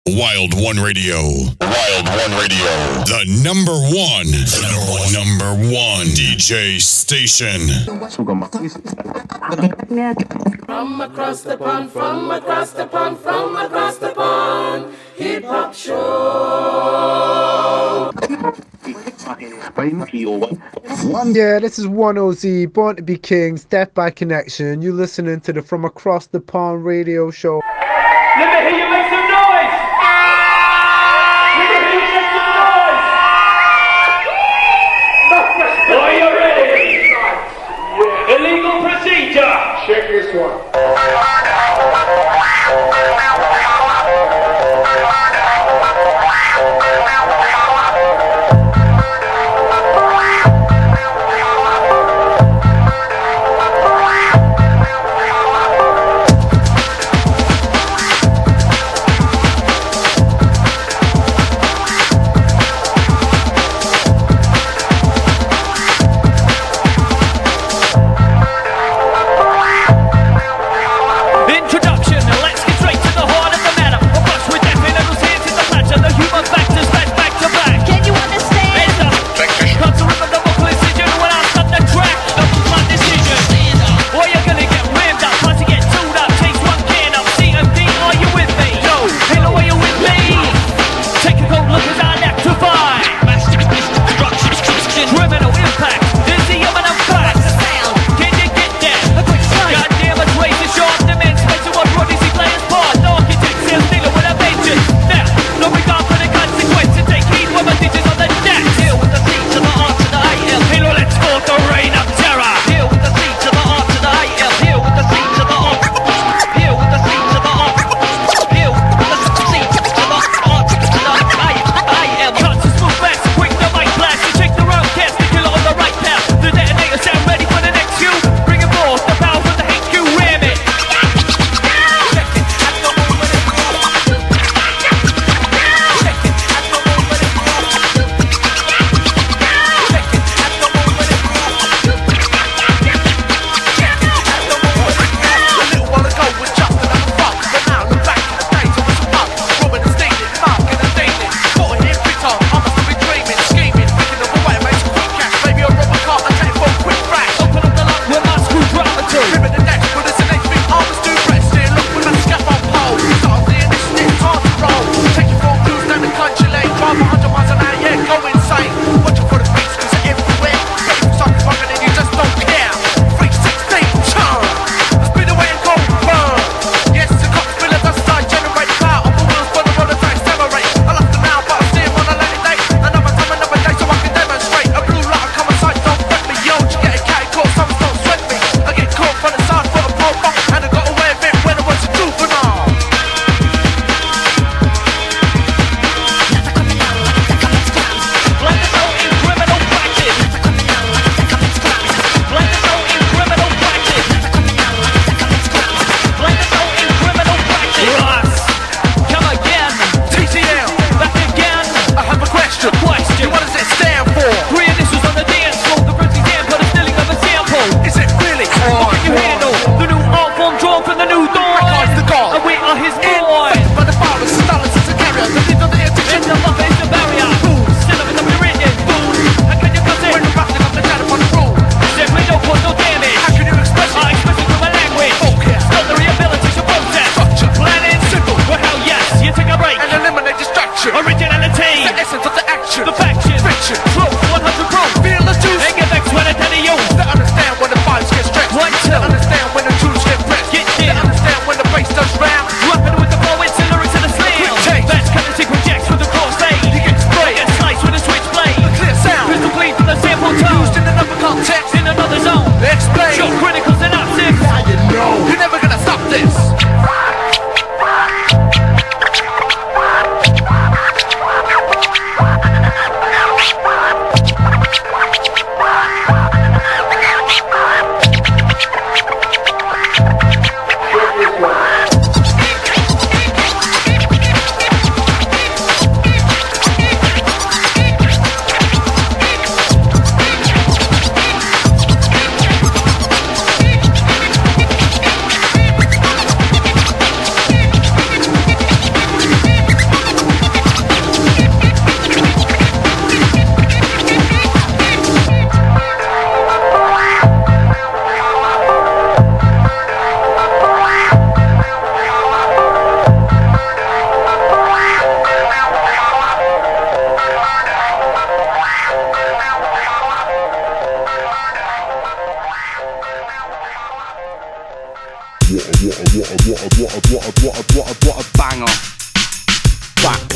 Wild One Radio. Wild One Radio. The number one DJ station. From across the pond, from across the pond, from across the pond, hip hop show. Yeah, this is 1OZ, Born to Be Kings, Death by Connection. You listening to the From Across the Pond radio show. Let me hear you make some noise! Let me hear you make some noise! Are you ready? Illegal procedure! Check this one.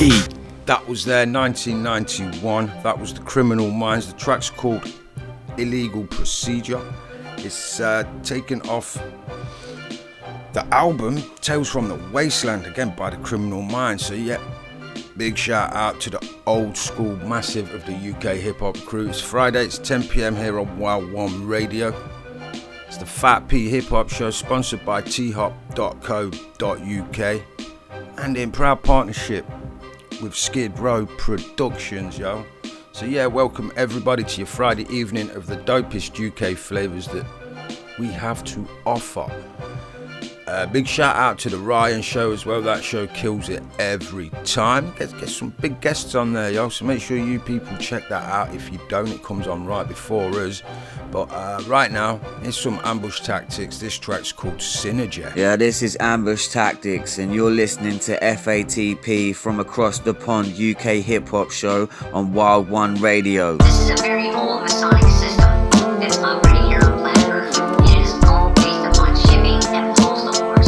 F.A.T.P. That was there, 1991. That was the Criminal Minds. The track's called Illegal Procedure. It's taken off the album Tales from the Wasteland, again by the Criminal Minds. So yeah, big shout out to the old school massive of the UK hip hop crew. It's Friday, it's 10 p.m. here on Wild One Radio. It's the F.A.T.P hip hop show sponsored by thop.co.uk and in proud partnership with Skid Row Productions, yo. So yeah, welcome everybody to your Friday evening of the dopest UK flavours that we have to offer. Big shout out to the Ryan show as well. That show kills it every time. Get some big guests on there, yo. So make sure you people check that out. If you don't, it comes on right before us. But right now, here's some Ambush Tactics. This track's called Synergy. Yeah, this is Ambush Tactics, and you're listening to F.A.T.P from across the pond UK hip hop show on Wild One Radio. This is a very old Masonic system. It's already here on planet Earth. It is all based upon shipping and postal wars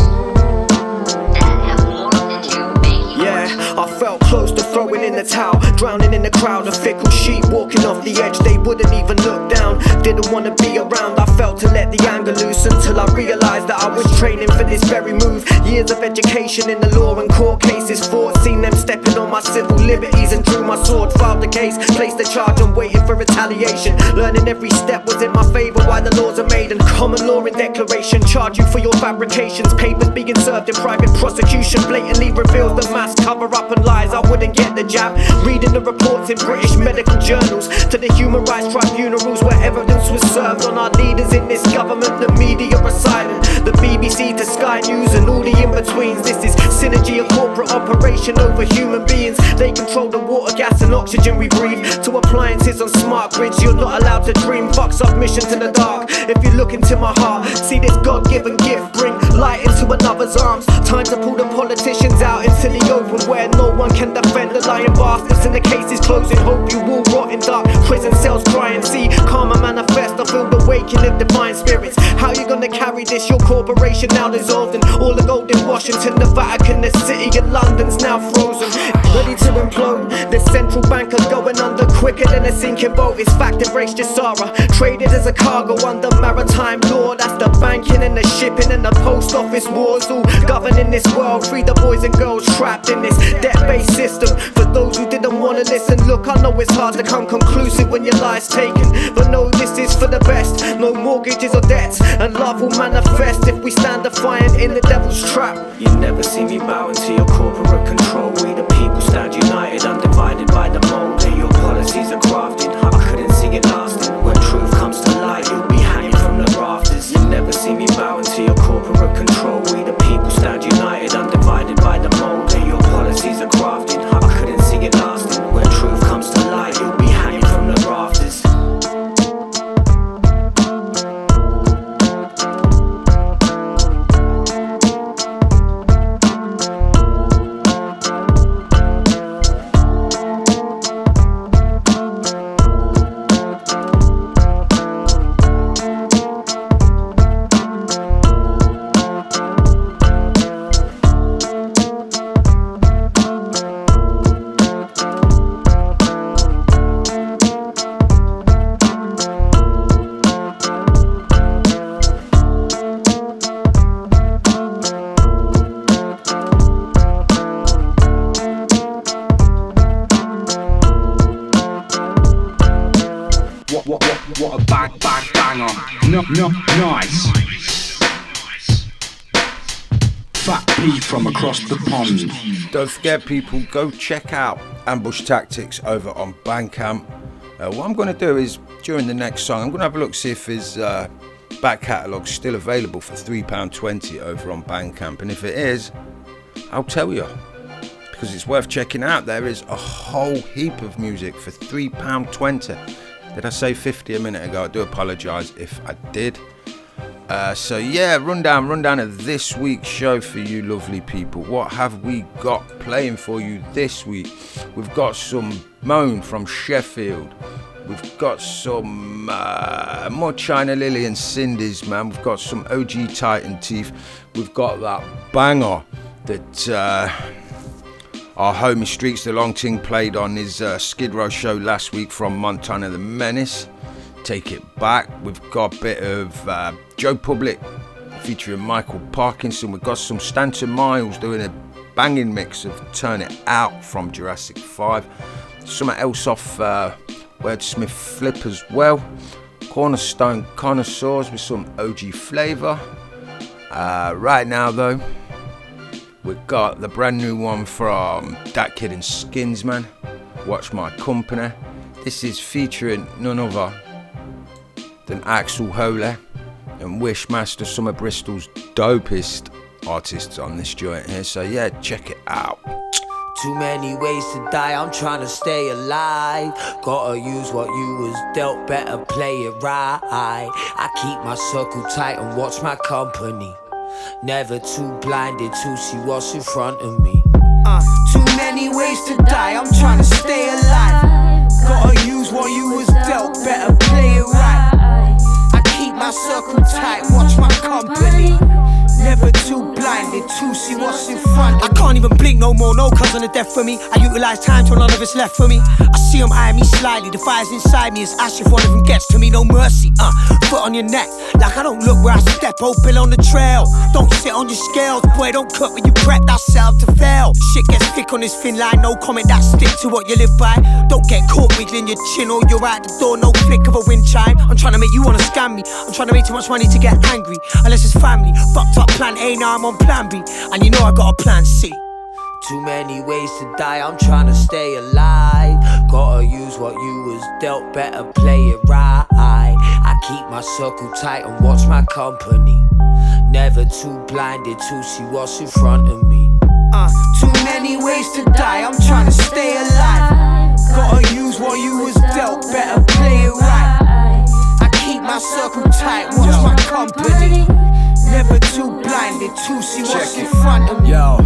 that have morphed into banking. Yeah, I felt close to throwing in the towel, drowning in the crowd of fickle sheep walking off the edge. They wouldn't even look down, didn't want to be around. I felt to let the anger loose until I realized that I was training for this very move. Years of education in the law and court cases fought, seen them stepping on my civil liberties and drew my sword, filed the case, placed the charge and waiting for retaliation. Learning every step was in my favor, why the laws are made, and common law in declaration charge you for your fabrications. Papers being served in private prosecution blatantly reveals the mass cover up and lies. I wouldn't get the jab, reading the reports in British medical journals to the human rights tribunals where evidence was served on our leaders in this government. The media are silent, the BBC to Sky News and all the in-betweens. This is synergy, a corporate operation over human beings. They control the water, gas and oxygen we breathe. To appliances on smart grids, you're not allowed to dream. Fuck submission to the dark. If you look into my heart, see this God-given gift, bring light into another's arms. Time to pull the politicians out into the open where no one can defend the lying bastards. And the case is closing, hope you will rot in dark prison cells crying. See karma manifest, I feel the waking of divine spirits. How you gonna carry this? Your corporation now dissolved, and all the gold in Washington, the Vatican, the city of London's now frozen, ready to implode. The central bank are going under quicker than a sinking boat. It's fact, embrace Jasara, traded as a cargo under maritime law. That's the banking and the shipping and the post office wars, all governing this world. Free the boys and girls trapped in this debt-based system. For those who didn't want to listen, look, I know it's hard to come conclusive when your life's taken, but no, this is for the best. No mortgages or debts, and love will manifest if we stand defiant in the devil's trap. You never see me bowing to your corporate control. We the people stand united, undivided by the mold that your policies are crafted. I couldn't see it lasting. When truth comes to light, you'll be hanging from the rafters. You never see me bowing to your corporate control. We the people stand united, undivided by the mold that your policies are crafted. I couldn't see it lasting. When truth comes to light, you'll be hanging from the rafters. What a banger. Nice. F.A.T.P from across the pond. Don't forget, people, go check out Ambush Tactics over on Bandcamp. What I'm going to do is, during the next song, I'm going to have a look, see if his back catalogue's still available for £3.20 over on Bandcamp. And if it is, I'll tell you, because it's worth checking out. There is a whole heap of music for £3.20. Did I say 50 a minute ago? I do apologise if I did. So yeah, rundown of this week's show for you lovely people. What have we got playing for you this week? We've got some Moan from Sheffield. We've got some more China Lily and Cindy's, man. We've got some OG Titan Teeth. We've got that banger that Our homie Streets the Long Ting played on his Skid Row show last week from Montana the Menace. Take It Back. We've got a bit of Joe Public featuring Michael Parkinson. We've got some Stanton Miles doing a banging mix of Turn It Out from Jurassic 5. Something else off Wordsmith Flip as well. Cornerstone Connoisseurs with some OG flavour. Right now though, we've got the brand new one from Dat Kid and Skinsman, Watch My Company. This is featuring none other than Axel Holy and Wishmaster, some of Bristol's dopest artists on this joint here. So yeah, check it out. Too many ways to die, I'm trying to stay alive. Gotta use what you was dealt, better play it right. I keep my circle tight and watch my company. Never too blinded to see what's in front of me. Too many ways to die, I'm trying to stay alive. Gotta use what you was dealt, better play it right. I keep my circle tight, watch my company. Never too blinded to see what's in front of me. I can't even blink no more, no cause on the death for me. I utilise time till none of it's left for me. I see them eyeing me slightly, the fire's inside me is ash if one of them gets to me, no mercy. Foot on your neck, like I don't look where I step, open on the trail. Don't sit on your scales, boy don't cut when you prep, that's set up to fail. Shit gets thick on this thin line, no comment that stick to what you live by. Don't get caught wiggling your chin or you're out the door, no flick of a wind chime. I'm trying to make you wanna scam me, I'm trying to make too much money to get angry. Unless it's family, fucked up plan A, now I'm on plan B. And you know I got a plan C. Too many ways to die, I'm trying to stay alive. Gotta use what you was dealt, better play it right. I keep my circle tight and watch my company. Never too blinded to see what's in front of me. Too many ways to die, I'm trying to stay alive. Gotta use what you was dealt, better play it right. I keep my circle tight, watch my company. Never too blinded to see what's in front of me. Yo,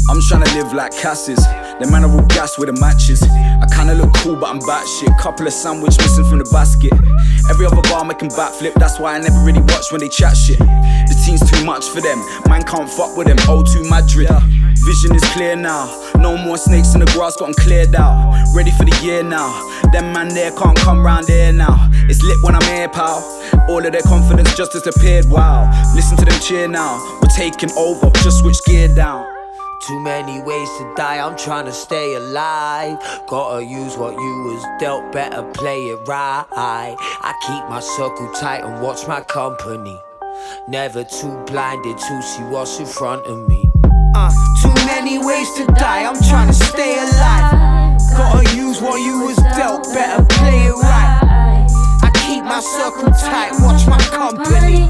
I'm tryna live like Cassis. The man are all gas with the matches. I kinda look cool, but I'm batshit. Couple of sandwich missing from the basket. Every other bar making backflip. That's why I never really watch when they chat shit. The team's too much for them. Man can't fuck with them. O2 Madrid. Vision is clear now. No more snakes in the grass, got them cleared out. Ready for the year now. Them man there can't come round here now. It's lit when I'm here, pal. All of their confidence just disappeared. Wow. Listen to them cheer now. We're taking over. Just switch gear down. Too many ways to die, I'm trying to stay alive. Gotta use what you was dealt, better play it right. I keep my circle tight and watch my company. Never too blinded to see what's in front of me. Too many ways to die, I'm trying to stay alive. Gotta use what you was dealt, better play it right. I keep my circle tight, watch my company.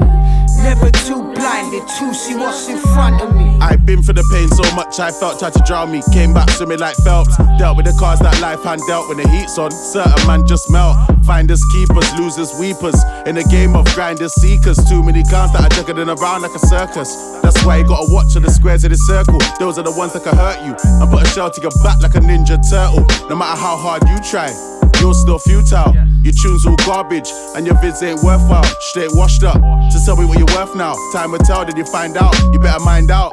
Never too blinded to see what's in front of me. I've been for the pain so much I felt tried to drown me. Came back swimming like Phelps. Dealt with the cards that life hand dealt. When the heat's on, certain man just melt. Finders, keepers, losers, weepers. In a game of grinders, seekers. Too many clowns that are juggling around like a circus. That's why you gotta watch all the squares in the circle. Those are the ones that can hurt you and put a shell to your back like a ninja turtle. No matter how hard you try, you're still futile. Your tunes all garbage and your vids ain't worthwhile. Straight washed up. So tell me what you're worth now. Time will tell, then you find out. You better mind out.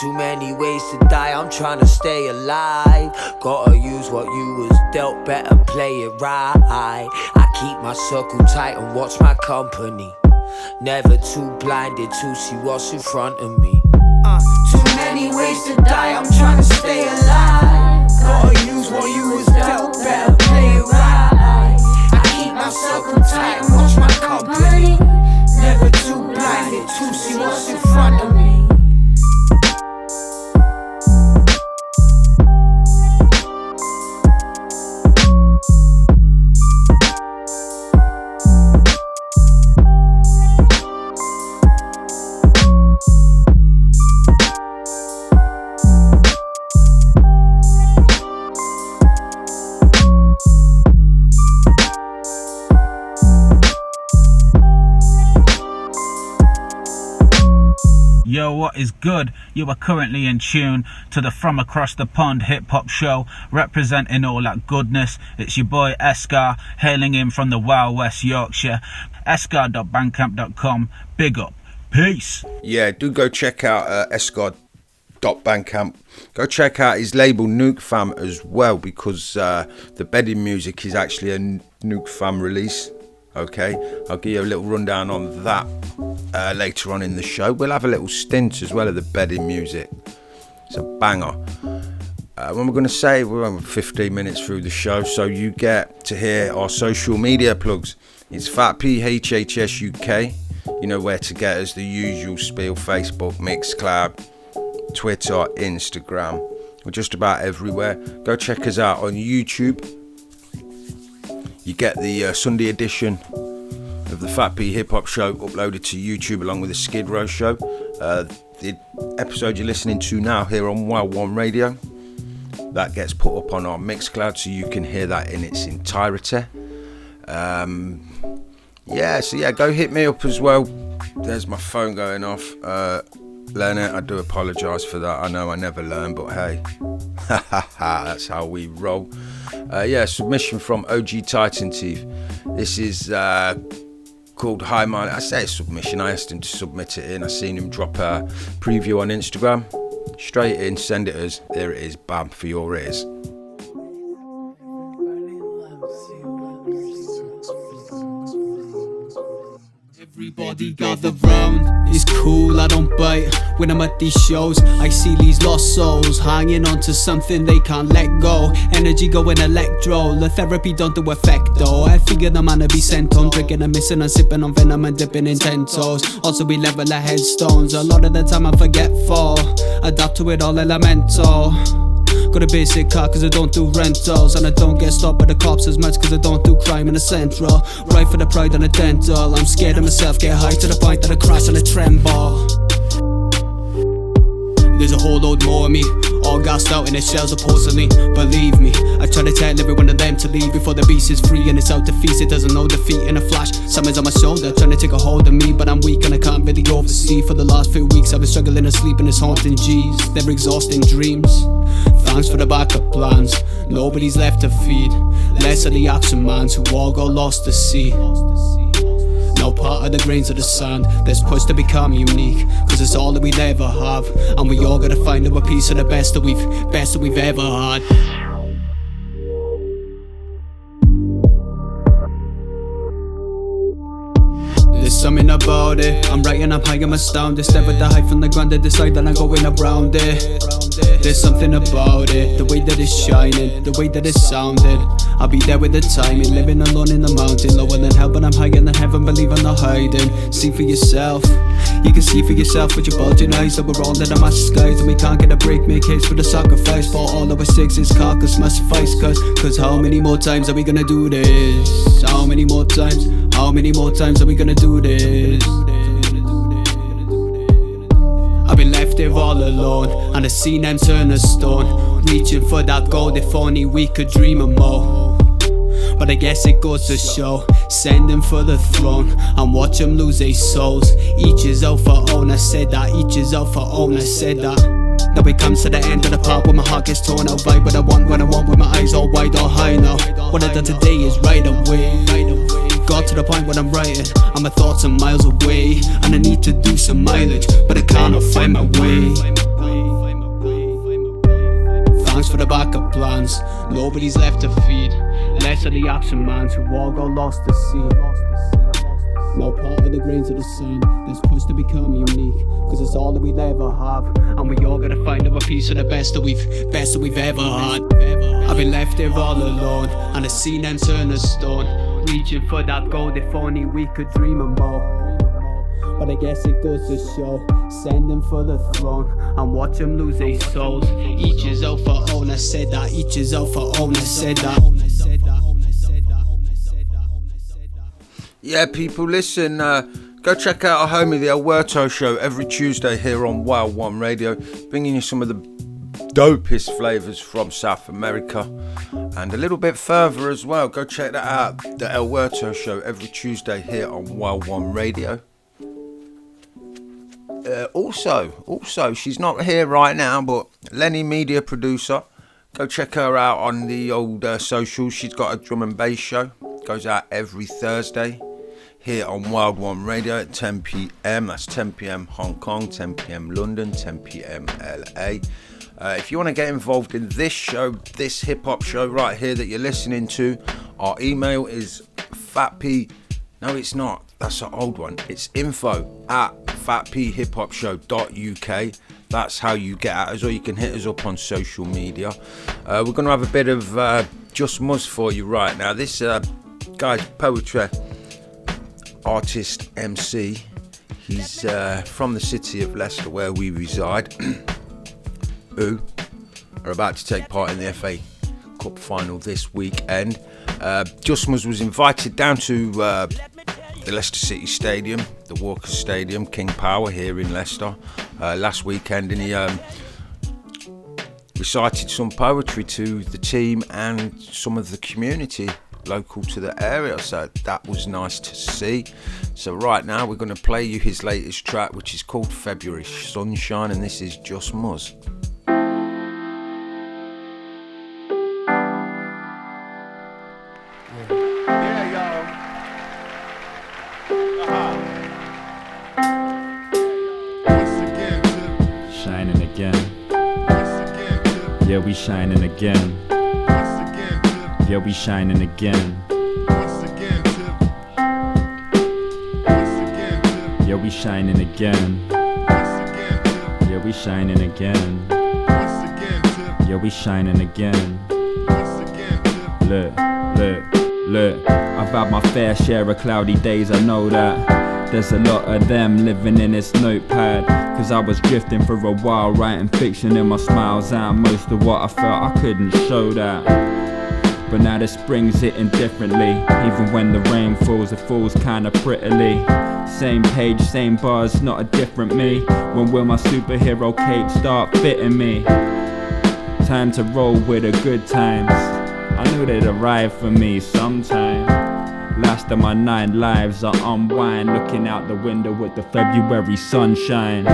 Too many ways to die, I'm trying to stay alive. Gotta use what you was dealt, better play it right. I keep my circle tight and watch my company. Never too blinded to see what's in front of me. Too many ways to die, I'm trying to stay alive. Gotta use what you was dealt, better play it right. I keep my circle tight and watch my company. Never too blinded to see what's in front of me. Yo, what is good? You are currently in tune to the From Across the Pond hip-hop show, representing all that goodness. It's your boy Escar, hailing in from the Wild West Yorkshire. escar.bandcamp.com. Big up. Peace. Yeah, do go check out Escar Bandcamp. Go check out his label Nuke Fam as well, because the bedding music is actually a Nuke Fam release. Okay, I'll give you a little rundown on that later on in the show. We'll have a little stint as well of the bedding music. It's a banger. What we're going to say, we're over 15 minutes through the show, so you get to hear our social media plugs. It's F.A.T.P hhsuk. You know where to get us, the usual spiel: Facebook, Mixcloud, Twitter, Instagram. We're just about everywhere. Go check us out on YouTube. You get the Sunday edition of the F.A.T.P Hip Hop Show uploaded to YouTube along with the Skid Row Show. The episode you're listening to now here on Wild One Radio, that gets put up on our Mixcloud, so you can hear that in its entirety. Go hit me up as well. There's my phone going off. Leni, I do apologise for that. I know I never learn, but hey, that's how we roll. Submission from OG Titan Teeth. This is called High Mind. I say submission, I asked him to submit it in. I seen him drop a preview on Instagram. Straight in, send it us. There it is, bam, for your ears. Everybody gather round, it's cool, I don't bite. When I'm at these shows, I see these lost souls hanging on to something they can't let go. Energy going electro, the therapy don't do effect though. I figured the man to be sent on, drinking and missing and sipping on venom and dipping in tentos. Also we level our headstones, a lot of the time I'm forgetful. Adapt to it all elemental. Got a basic car cause I don't do rentals, and I don't get stopped by the cops as much cause I don't do crime in the central. Right for the pride and the dental, I'm scared of myself, get high to the point that I crash and I tremble. There's a whole load more of me, all gassed out in their shells of porcelain. Believe me, I try to tell every one of them to leave before the beast is free and it's out to feast. It doesn't know defeat in a flash. Someone's on my shoulder trying to take a hold of me, but I'm weak and I can't really oversee. For the last few weeks I've been struggling to sleep in this haunting G's. They're exhausting dreams. Thanks for the backup plans, nobody's left to feed. Less of the action mans who all got lost to sea. No part of the grains of the sand that's pushed to become unique, cause it's all that we'll ever have, and we all gotta find a piece of the best that we've ever had. There's something about it, I'm writing, I'm high, I'm astounded. Step with the height from the ground, I decide that I'm going around it. There's something about it, the way that it's shining, the way that it's sounding. I'll be there with the timing, living alone in the mountain. Lower than hell, but I'm higher than heaven, believe I'm not hiding. See for yourself, you can see for yourself with your bulging eyes that we're all in the massive skies, and we can't get a break, make haste for the sacrifice. For all our sixes, carcass must suffice, cause how many more times are we gonna do this? How many more times are we gonna do this? I've been left there all alone, and I've seen them turn to stone, reaching for that gold, if only we could dream of more. But I guess it goes to show, send them for the throne and watch them lose their souls. Each is out for own, I said that. Each is out for own, I said that. Now it comes to the end of the part where my heart gets torn out. Vibe what I want when I want, with my eyes all wide or high now. What I done today is right away. Got to the point when I'm writing, and my thoughts are miles away, and I need to do some mileage, but I cannot find my way. Thanks for the backup plans, nobody's left to feed. Less of the action mans who all got lost to sea. No part of the grains of the sun that's pushed to become unique, cause it's all that we'll ever have, and we all gotta find a piece of the best that we've ever had. I've been left there all alone, and I've seen them turn to stone, reaching for that gold, if only we could dream of more. But I guess it goes to show, send them for the throne and watch them lose their souls. Each is out for own, I said that. Each is out for own, I said that. Yeah, people, listen, go check out our homie, the Alberto Show, every Tuesday here on Wild One Radio, bringing you some of the dopest flavours from South America and a little bit further as well. Go check that out, the Alberto Show, every Tuesday here on Wild One Radio. Also, she's not here right now, but Leni, media producer, go check her out on the old socials. She's got a drum and bass show, goes out every Thursday. here on Wild One Radio at 10 p.m. That's 10 p.m. Hong Kong, 10 p.m. London, 10 p.m. LA. If you want to get involved in this show, this hip-hop show right here that you're listening to, our email is F.A.T.P. No, it's not. That's an old one. It's info@fatphiphopshow.uk. That's how you get at us, or you can hit us up on social media. We're going to have a bit of Just Muzz for you right now. This guy's poetry artist, MC. He's from the city of Leicester, where we reside. Who are about to take part in the FA Cup final this weekend. Just Muzz was invited down to the Leicester City Stadium, the Walker Stadium, King Power here in Leicester last weekend, and he recited some poetry to the team and some of the community local to the area, so that was nice to see. So right now we're going to play you his latest track, which is called February Sunshine, and this is Just Muzz. Yeah, we shining again. Yeah, we shining again. Yeah, we shining again. Yeah, we shining again. Yeah, we shining again. Look. I've had my fair share of cloudy days, I know that. There's a lot of them living in this notepad. Cause I was drifting for a while, writing fiction in my smiles out. Most of what I felt I couldn't show that. But now the spring's hitting differently. Even when the rain falls, it falls kinda prettily. Same page, same bars, not a different me. When will my superhero cape start fitting me? Time to roll with the good times. I knew they'd arrive for me sometime. Last of my 9 lives I unwind, looking out the window with the February sunshine.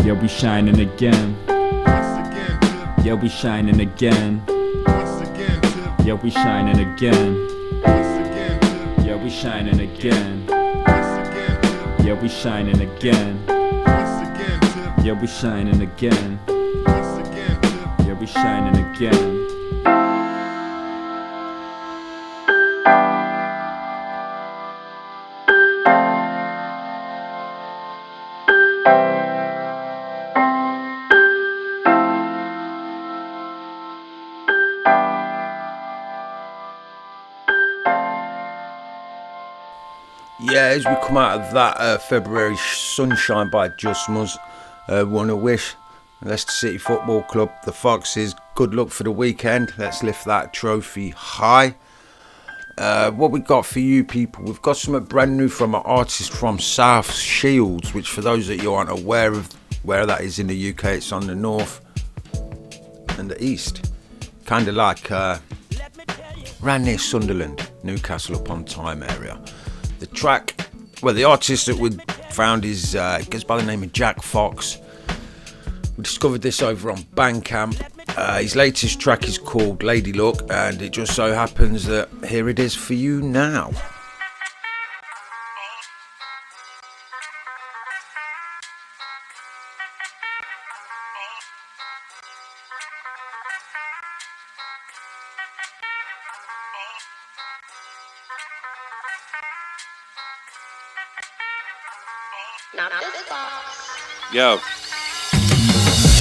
Yeah, we shining again. Yeah, we shining again. Yeah, we shining again. Yeah, we shining again. Yeah, we shining again. Yeah, we shining again. Yeah, we shining again. Yeah, as we come out of that February Sunshine by Just Muzz, want to wish Leicester City Football Club, the Foxes, good luck for the weekend. Let's lift that trophy high. What we got for you people, we've got something brand new from an artist from South Shields, which for those that you aren't aware of where that is in the UK, it's on the north and the east. Kind of like around near Sunderland, Newcastle upon Tyne area. The track, well, the artist that we found is goes by the name of Jack Fox. We discovered this over on Bandcamp. His latest track is called Lady Luck, and it just so happens that here it is for you now. Yo.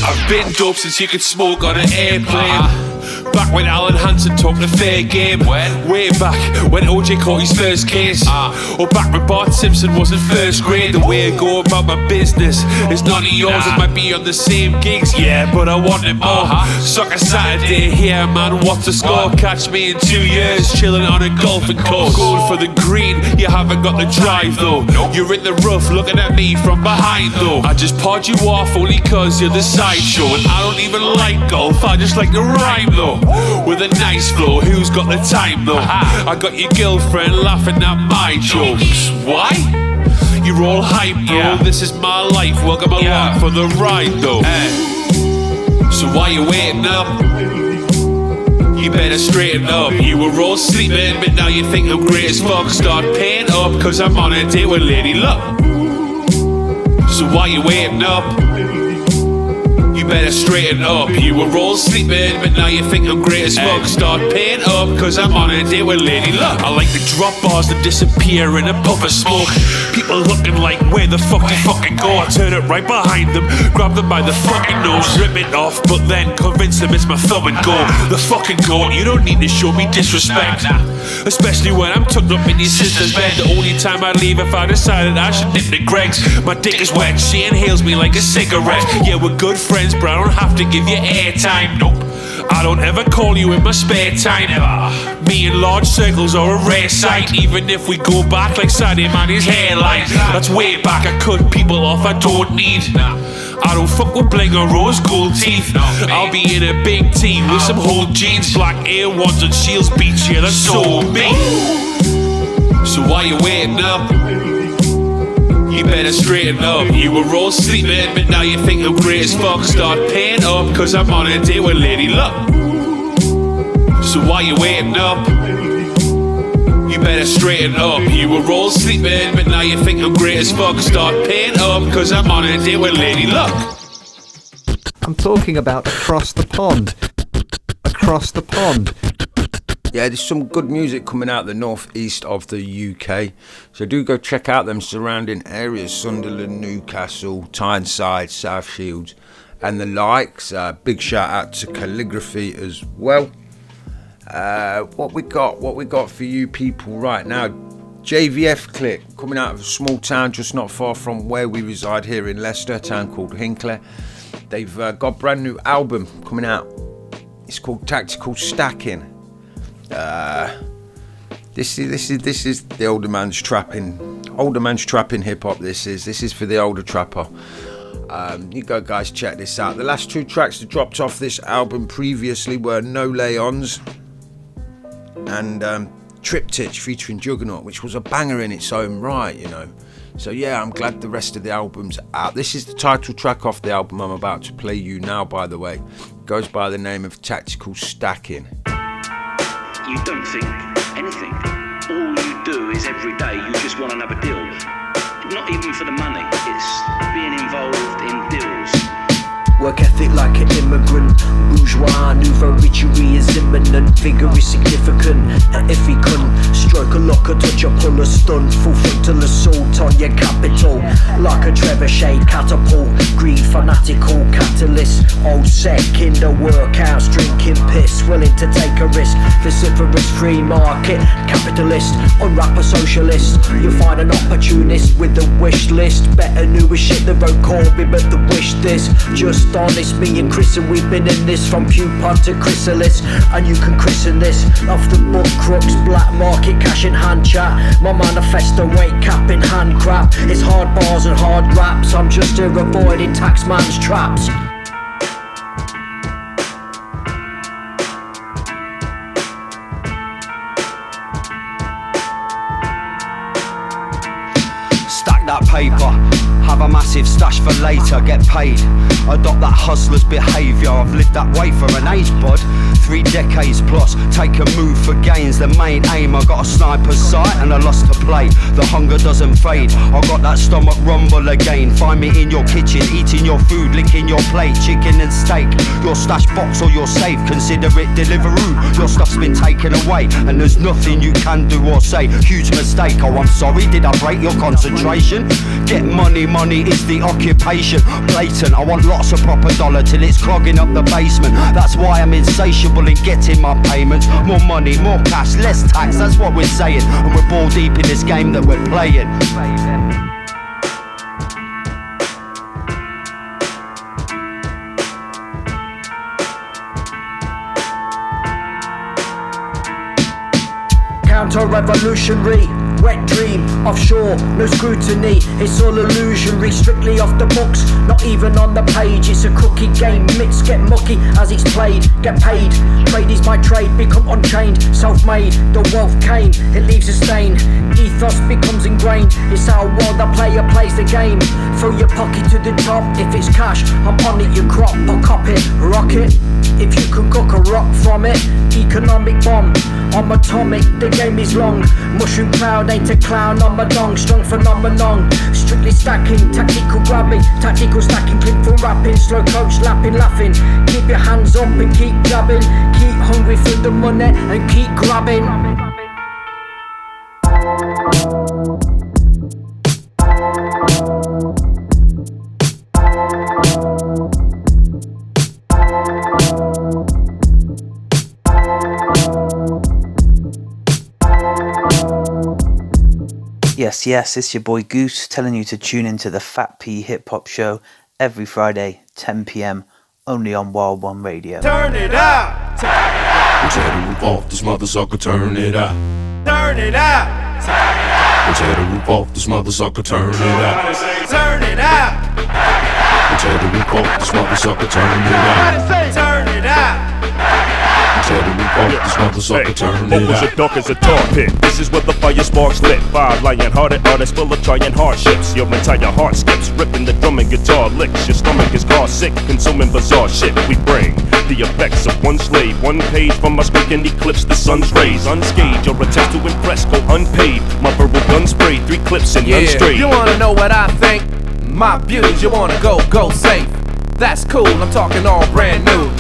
I've been dope since you could smoke on an airplane. Back when Alan Hansen took the fair game. Way back when OJ caught his first case. Or back when Bart Simpson was in first grade. The way I go about my business is none of yours. It might be on the same gigs, yeah, but I want it more. Soccer Saturday here, man, what's the score? Catch me in 2 years, chilling on a golfing course. Going for the green, you haven't got the drive though. You're in the rough, looking at me from behind though. I just pod you off only cause you're the sideshow. And I don't even like golf, I just like the rhyme though. With a nice flow, who's got the time though? I got your girlfriend laughing at my jokes. Why? You're all hype, bro. This is my life. Welcome along for the ride though. So why you waiting up? You better straighten up. You were all sleeping, but now you think I'm great as fuck. Start paying up, cause I'm on a date with Lady Luck. So why you waiting up? You better straighten up. You were all sleeping, but now you think I'm great as fuck. Start paying up, cause I'm on a date with Lady Luck. I like the drop bars that disappear in a puff of smoke. People looking like, where the fuck you fucking go? I turn it right behind them, grab them by the fucking nose, rip it off, but then convince them it's my thumb and go. The fucking goat, you don't need to show me disrespect, especially when I'm tucked up in your sister's bed. The only time I leave if I decided I should dip to Greg's. My dick is wet, she inhales me like a cigarette. Yeah, we're good friends, but I don't have to give you airtime. Nope, I don't ever call you in my spare time. Me in large circles are a rare sight. Even if we go back like Saddam and his hairline, that's way back. I cut people off I don't need. I don't fuck with bling or rose gold teeth. I'll be in a big team with some whole jeans, black Air Ones and Shields Beach. Yeah, that's so me. So why you waiting up? You better straighten up. You were all sleeping, but now you think I'm great as fuck. Start paying up, cause I'm on a date with Lady Luck. So why you waiting up? You better straighten up. You were all sleeping, but now you think I'm great as fuck. Start paying up, cause I'm on a date with Lady Luck. I'm talking about Across the Pond. Across the Pond. Yeah, there's some good music coming out the northeast of the UK, so do go check out them surrounding areas: Sunderland, Newcastle, Tyneside, South Shields and the likes. Big shout out to Calligraphy as well. What we got for you people right now? JVF Click, coming out of a small town just not far from where we reside here in Leicester, a town called Hinckley. They've got a brand new album coming out. It's called Tactical Stacking. This is the older man's trapping hip hop. This is for the older trapper. You go guys, check this out. The last two tracks that dropped off this album previously were No Lay-Ons and Triptych featuring Juggernaut, which was a banger in its own right, you know. So yeah, I'm glad the rest of the album's out. This is the title track off the album I'm about to play you now, by the way. It goes by the name of Tactical Stacking. You don't think anything. All you do is every day you just want another deal. Not even for the money, it's being involved in deals. Work ethic like an immigrant, bourgeois, nouveau ritual is imminent, vigor is significant, and if he couldn't stroke a lock, a touch, a pull, a stunt, full frontal assault on your capital, like a trebuchet catapult, greed, fanatical catalyst, old set, kinder workouts, drinking piss, willing to take a risk, vociferous free market, capitalist, unwrap a socialist, you'll find an opportunist with a wish list, better newer shit that won't call me but the wish this, just honest, me and Chris and we've been in this from pupa to chrysalis, and you can christen this off the book crooks, black market cash in hand chat, my manifesto weight cap in hand crap, it's hard bars and hard raps, I'm just here avoiding tax man's traps. Stack that paper, have a massive stash for later, get paid. Adopt that hustler's behaviour, I've lived that way for an age, bud. 3 decades plus, take a move for gains, the main aim. I got a sniper's sight and a lust to play. The hunger doesn't fade, I got that stomach rumble again. Find me in your kitchen, eating your food, licking your plate, chicken and steak. Your stash box or your safe, consider it Deliveroo. Your stuff's been taken away, and there's nothing you can do or say. Huge mistake, oh I'm sorry, did I break your concentration? Get money, money is the occupation. Blatant, I want lots of proper dollar till it's clogging up the basement. That's why I'm insatiable in getting my payments. More money, more cash, less tax, that's what we're saying. And we're ball deep in this game that we're playing. Counter-revolutionary, wet dream, offshore, no scrutiny, it's all illusionary, strictly off the books, not even on the page, it's a crooked game, mix, get mucky as it's played, get paid, trade is my trade, become unchained, self-made, the wealth came, it leaves a stain, ethos becomes ingrained, it's our world, the player plays the game, fill your pocket to the top, if it's cash, I'm on it, you crop, I'll cop it, rock it. if you can cook a rock from it. Economic bomb, I'm atomic, the game is long. Mushroom cloud ain't a clown on my dong. Strong phenomenon, strictly stacking, tactical grabbing, tactical stacking, click for rapping, slow coach lapping, laughing. Keep your hands up and keep jabbing, keep hungry for the money and keep grabbing. Yes, it's your boy Goose telling you to tune into the F.A.T.P Hip Hop Show every Friday, 10 PM, only on Wild One Radio. Turn it up! Tear the roof off this mother sucker, turn it up. Turn it up! Tear the roof off this mother sucker, turn it up. Turn it up! Tear the roof off this mother sucker, turn it up. Turn it up! Tear the roof off this mother sucker, turn it Bubbles up. as dark as a tar pit. This is where the fire sparks lit. Five lion-hearted artists full of trying hardships. Your entire heart skips, ripping the drum and guitar licks. Your stomach is car sick, consuming bizarre shit. We bring the effects of one slave. One page from my script can eclipse the sun's rays. Unscathed, your attempt to impress go unpaid. My verbal gun spray, 3 clips and none straight. You wanna know what I think? My views, you wanna go safe. That's cool, I'm talking all brand new.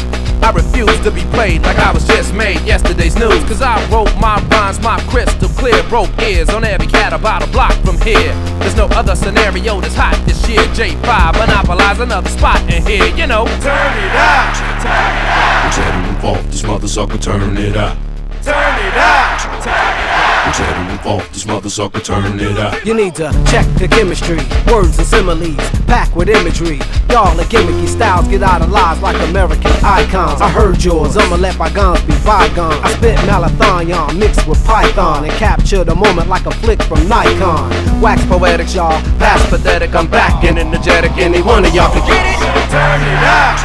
I refuse to be played like I was just made yesterday's news. Cause I wrote my rhymes, my crystal clear. Broke ears on every cat about a block from here. There's no other scenario that's hot this year. J5 monopolize another spot in here, you know. Turn it up! Tear the roof off this mother sucker, turn it up. Turn it up! Tear the roof off this mother sucker, turn it up. You need to check the chemistry, words and similes, packed with imagery. Y'all are gimmicky styles, get out of lies like American icons. I heard yours, I'ma let bygones be bygones. I spit malathion mixed with Python and capture the moment like a flick from Nikon. Wax poetic, y'all, past pathetic. I'm back and energetic, any one of y'all can get it. Turn it up!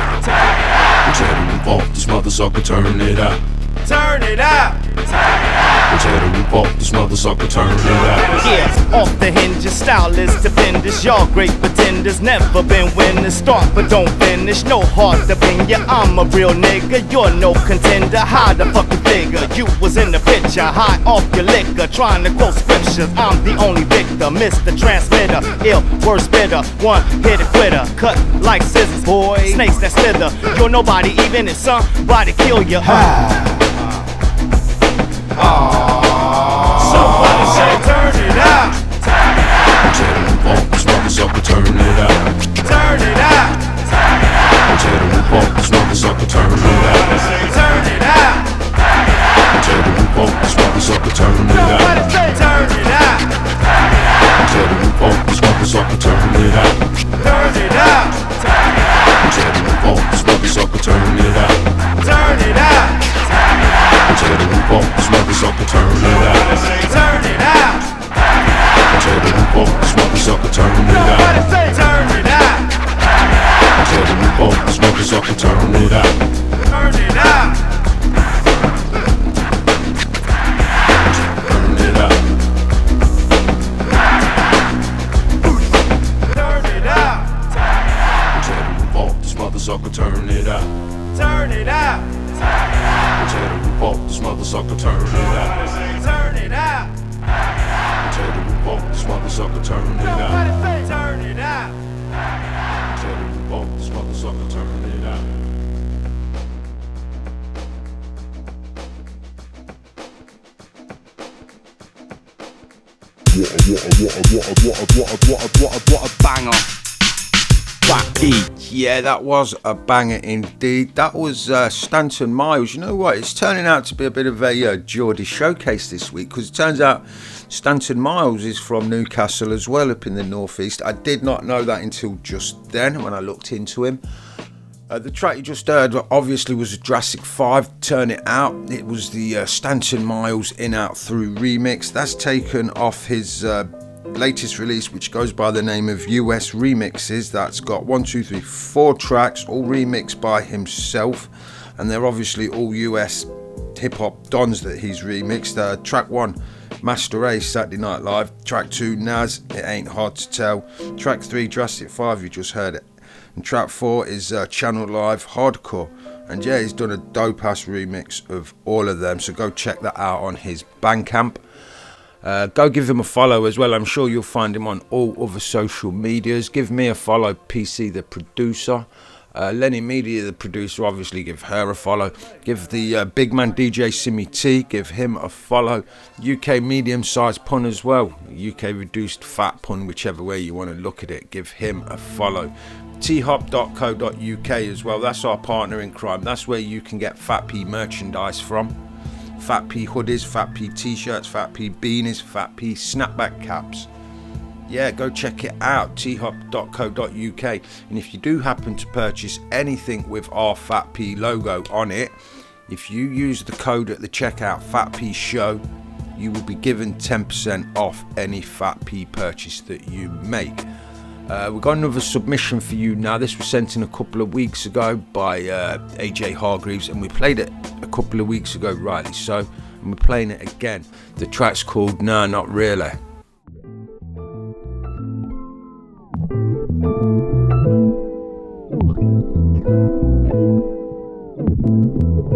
Tear the roof off this mother sucker, turn it up. Turn it up! Tear the roof off this mother sucker, turn it up. Yeah, off the hinges, style is defenders. Y'all great pretenders, never been winners. Start but don't finish, no heart to pin ya. I'm a real nigga, you're no contender. How the fuck you figure? You was in the picture, high off your liquor, trying to quote scriptures. I'm the only victor, Mr. Transmitter, ill, worst bitter, one hit a quitter. Cut like scissors, boy, snakes that slither. You're nobody, even if somebody kill you. Somebody say turn it up! Tear the roof off this mother sucker, turn it up. Turn it up! Tear the roof off this mother sucker, turn it up. Turn it up! Tear the roof off this mother sucker, turn it up. Somebody say turn it up! Tear the roof off this mother sucker, turn it up. Turn it up! Tear the roof off this mother sucker, turn it up. Turn it up! Tear the roof off this mother sucker, turn it up. Turn it up! Tear the roof off this mother sucker, turn it up. Somebody say turn it up! Tear the roof off this mother sucker, turn it up. Turn it up! Turn it up. Turn it up! Tear the roof off this mother sucker, turn it up. Turn it up! Tear the roof off this mother sucker, turn it up. Turn it up! Tear the roof off this mother sucker, turn it up. Somebody say turn it up! Tear the roof off this mother sucker, turn it up. What a banger. F.A.T.P. Yeah, that was a banger indeed. That was Stanton Miles. You know what? It's turning out to be a bit of a Geordie showcase this week, because it turns out Stanton Miles is from Newcastle as well, up in the northeast. I did not know that until just then when I looked into him. The track you just heard obviously was a Jurassic 5, Turn It Out. It was the Stanton Miles In Out Through remix. That's taken off his latest release, which goes by the name of US Remixes. That's got 4 tracks, all remixed by himself, and they're obviously all US hip-hop dons that he's remixed. Track 1, Master Ace, Saturday Night Live. Track 2, Nas, It Ain't Hard to Tell. Track 3, Jurassic 5, you just heard it. And track 4 is Channel Live Hardcore. And yeah, he's done a dope ass remix of all of them, so go check that out on his Bandcamp. Go give him a follow as well. I'm sure you'll find him on all other social medias. Give me a follow, PC the producer. Leni Media, the producer, obviously give her a follow. Give the big man DJ Simmy T, give him a follow. UK medium sized pun as well. UK reduced fat pun, whichever way you want to look at it. Give him a follow. thhop.co.uk as well. That's our partner in crime. That's where you can get F.A.T.P merchandise from. F.A.T.P hoodies, F.A.T.P t-shirts, F.A.T.P beanies, F.A.T.P snapback caps. Yeah, go check it out, thhop.co.uk. And if you do happen to purchase anything with our F.A.T.P logo on it, if you use the code at the checkout, F.A.T.P show, you will be given 10% off any F.A.T.P purchase that you make. We've got another submission for you now. This was sent in a couple of weeks ago by AJ Hargreaves, and we played it a couple of weeks ago, rightly so, and we're playing it again. The track's called Nah, Not Really.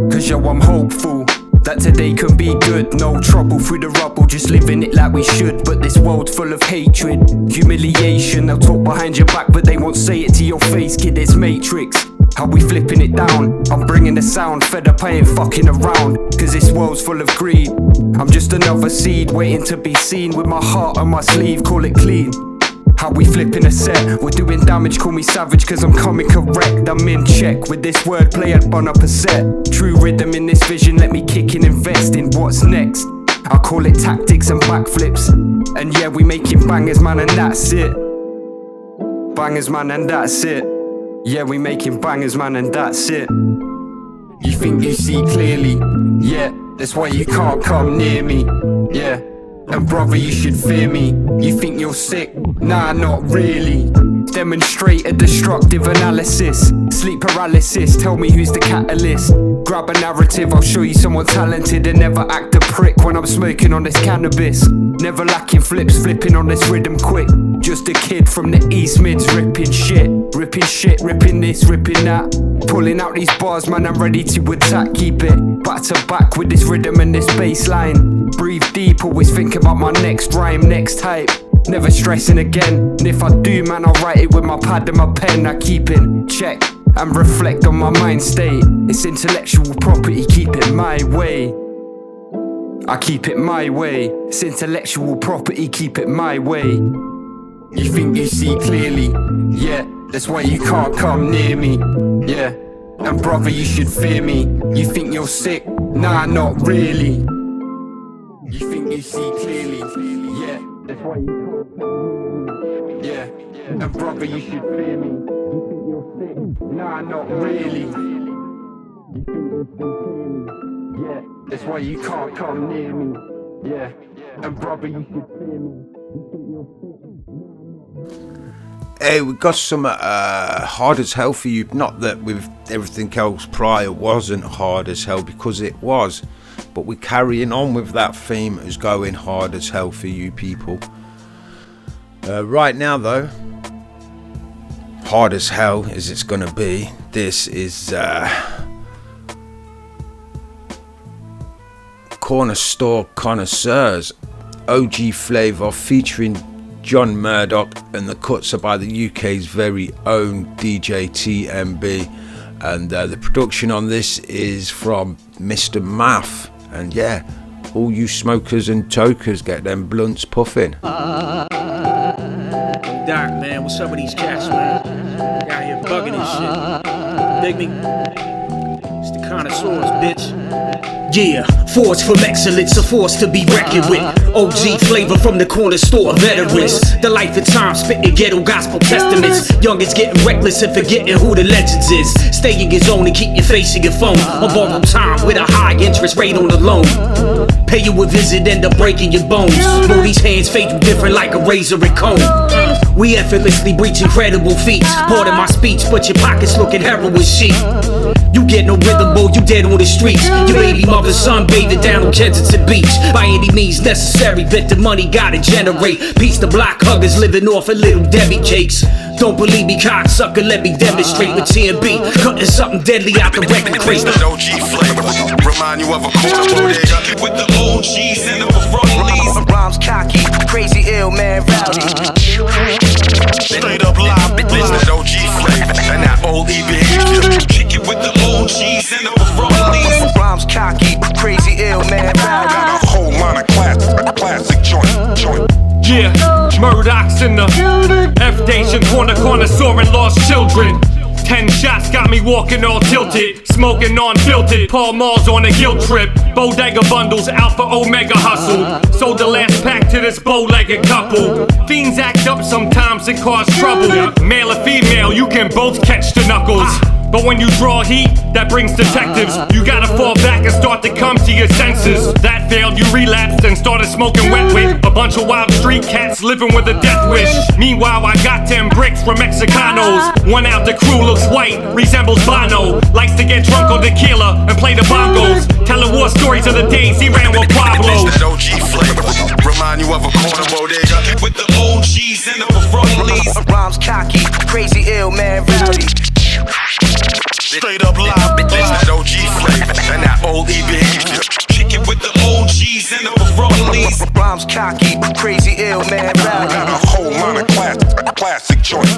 Cause yo, I'm hopeful that today can be good. No trouble through the rubble, just living it like we should. But this world's full of hatred, humiliation. They'll talk behind your back, but they won't say it to your face, kid. It's Matrix. How we flipping it down? I'm bringing the sound, fed up, I ain't fucking around. Cause this world's full of greed. I'm just another seed waiting to be seen, with my heart on my sleeve, call it clean. How we flipping a set, we're doing damage, call me savage cause I'm coming correct. I'm in check with this wordplay, I'd bun up a set. True rhythm in this vision, let me kick in, invest in what's next. I call it tactics and backflips. And yeah, we making bangers, man, and that's it. Bangers, man, and that's it. Yeah, we making bangers, man, and that's it. You think you see clearly? Yeah, that's why you can't come near me. Yeah. And brother, you should fear me. You think you're sick? Nah, not really. Demonstrate a destructive analysis. Sleep paralysis, tell me who's the catalyst. Grab a narrative, I'll show you someone talented. And never act a prick when I'm smoking on this cannabis. Never lacking flips, flipping on this rhythm quick. Just a kid from the East Mids, ripping shit, ripping this, ripping that. Pulling out these bars, man, I'm ready to attack. Keep it back to back with this rhythm and this bass line. Breathe deep, always think about my next rhyme, next type. Never stressing again, and if I do, man, I'll write it with my pad and my pen. I keep it check and reflect on my mind state. It's intellectual property, keep it my way. I keep it my way. It's intellectual property, keep it my way. You think you see clearly? Yeah, that's why you can't come near me. Yeah, and brother, you should fear me. You think you're sick? Nah, not really. You think you see clearly? Yeah, that's why you can't come near me. Yeah, and brother, you should fear me. You think you're sick? Nah, not really. You think you see clearly? Yeah, that's why you can't come near me. Yeah, and brother, you should fear me. You think you're sick? Hey, we got some hard as hell for you. Not that with everything else prior wasn't hard as hell, because it was. But we're carrying on with that theme as going hard as hell for you people. Right now though, hard as hell as it's gonna be. This is Corner Store Connoisseurs, OG Flavour featuring John Murdoch, and the cuts are by the UK's very own DJ TMB, and the production on this is from Mr. Math. And yeah, all you smokers and tokers, get them blunts puffing. Doc, man, what's up with these cats, man? Out here bugging and shit. Dig me? It's the connoisseurs, bitch. Yeah, force from excellence, a force to be reckoned with. OG flavor from the corner store veterans. The life of time, spitting ghetto gospel testaments. Youngins getting reckless and forgetting who the legends is. Stay in your zone and keep your face in your phone. On borrowed time with a high interest rate on the loan. Pay you a visit, end up breaking your bones. Know these hands fade you different like a razor and comb. We effortlessly breach incredible feats. Pardon my speech, but your pockets looking heroin sheep. You get no rhythm, boy, you dead on the streets. Your baby mother's son bathing down on Kensington Beach. By any means necessary, bet the money gotta generate. Peace to block huggers living off of little Debbie cakes. Don't believe me, cocksucker, let me demonstrate with TNB. Cutting something deadly out the record crate. That OG flavor, remind you of a corner bodega. With the OGs and the Ferraris. Rhymes cocky, crazy, ill, man, rowdy. Straight up live, bitch, that OG flavor and that old E behavior. Kick it with the OGs and the Ferraris. Rhymes cocky, crazy, ill, man, rowdy. Got a whole line of classic joint. Yeah, Murdoch's in the F-Station, corner soaring lost children. 10 shots got me walking all tilted, smoking non-filtered. Paul Mall's on a guilt trip. Bodega bundles, Alpha Omega hustle. Sold the last pack to this bow-legged couple. Fiends act up sometimes and cause trouble. Male or female, you can both catch the knuckles. But when you draw heat, that brings detectives. You gotta fall back and start to come to your senses. That failed, you relapsed and started smoking wet with a bunch of wild street cats living with a death wish. Meanwhile, I got 10 bricks from Mexicanos. One out the crew looks white, resembles Bono. Likes to get drunk on tequila and play the bongos. Telling war stories of the days he ran with Pablo. That OG flavor, remind you of a corner bodega. With the OGs and the Ferraris. Rhymes cocky, crazy, ill, man, rowdy. Straight up live, bitch, that OG flavor and that old E behavior. Kick it with the OGs and the Ferraris. Rhymes cocky, crazy, ill, man, rowdy. Got a whole line of classic joint.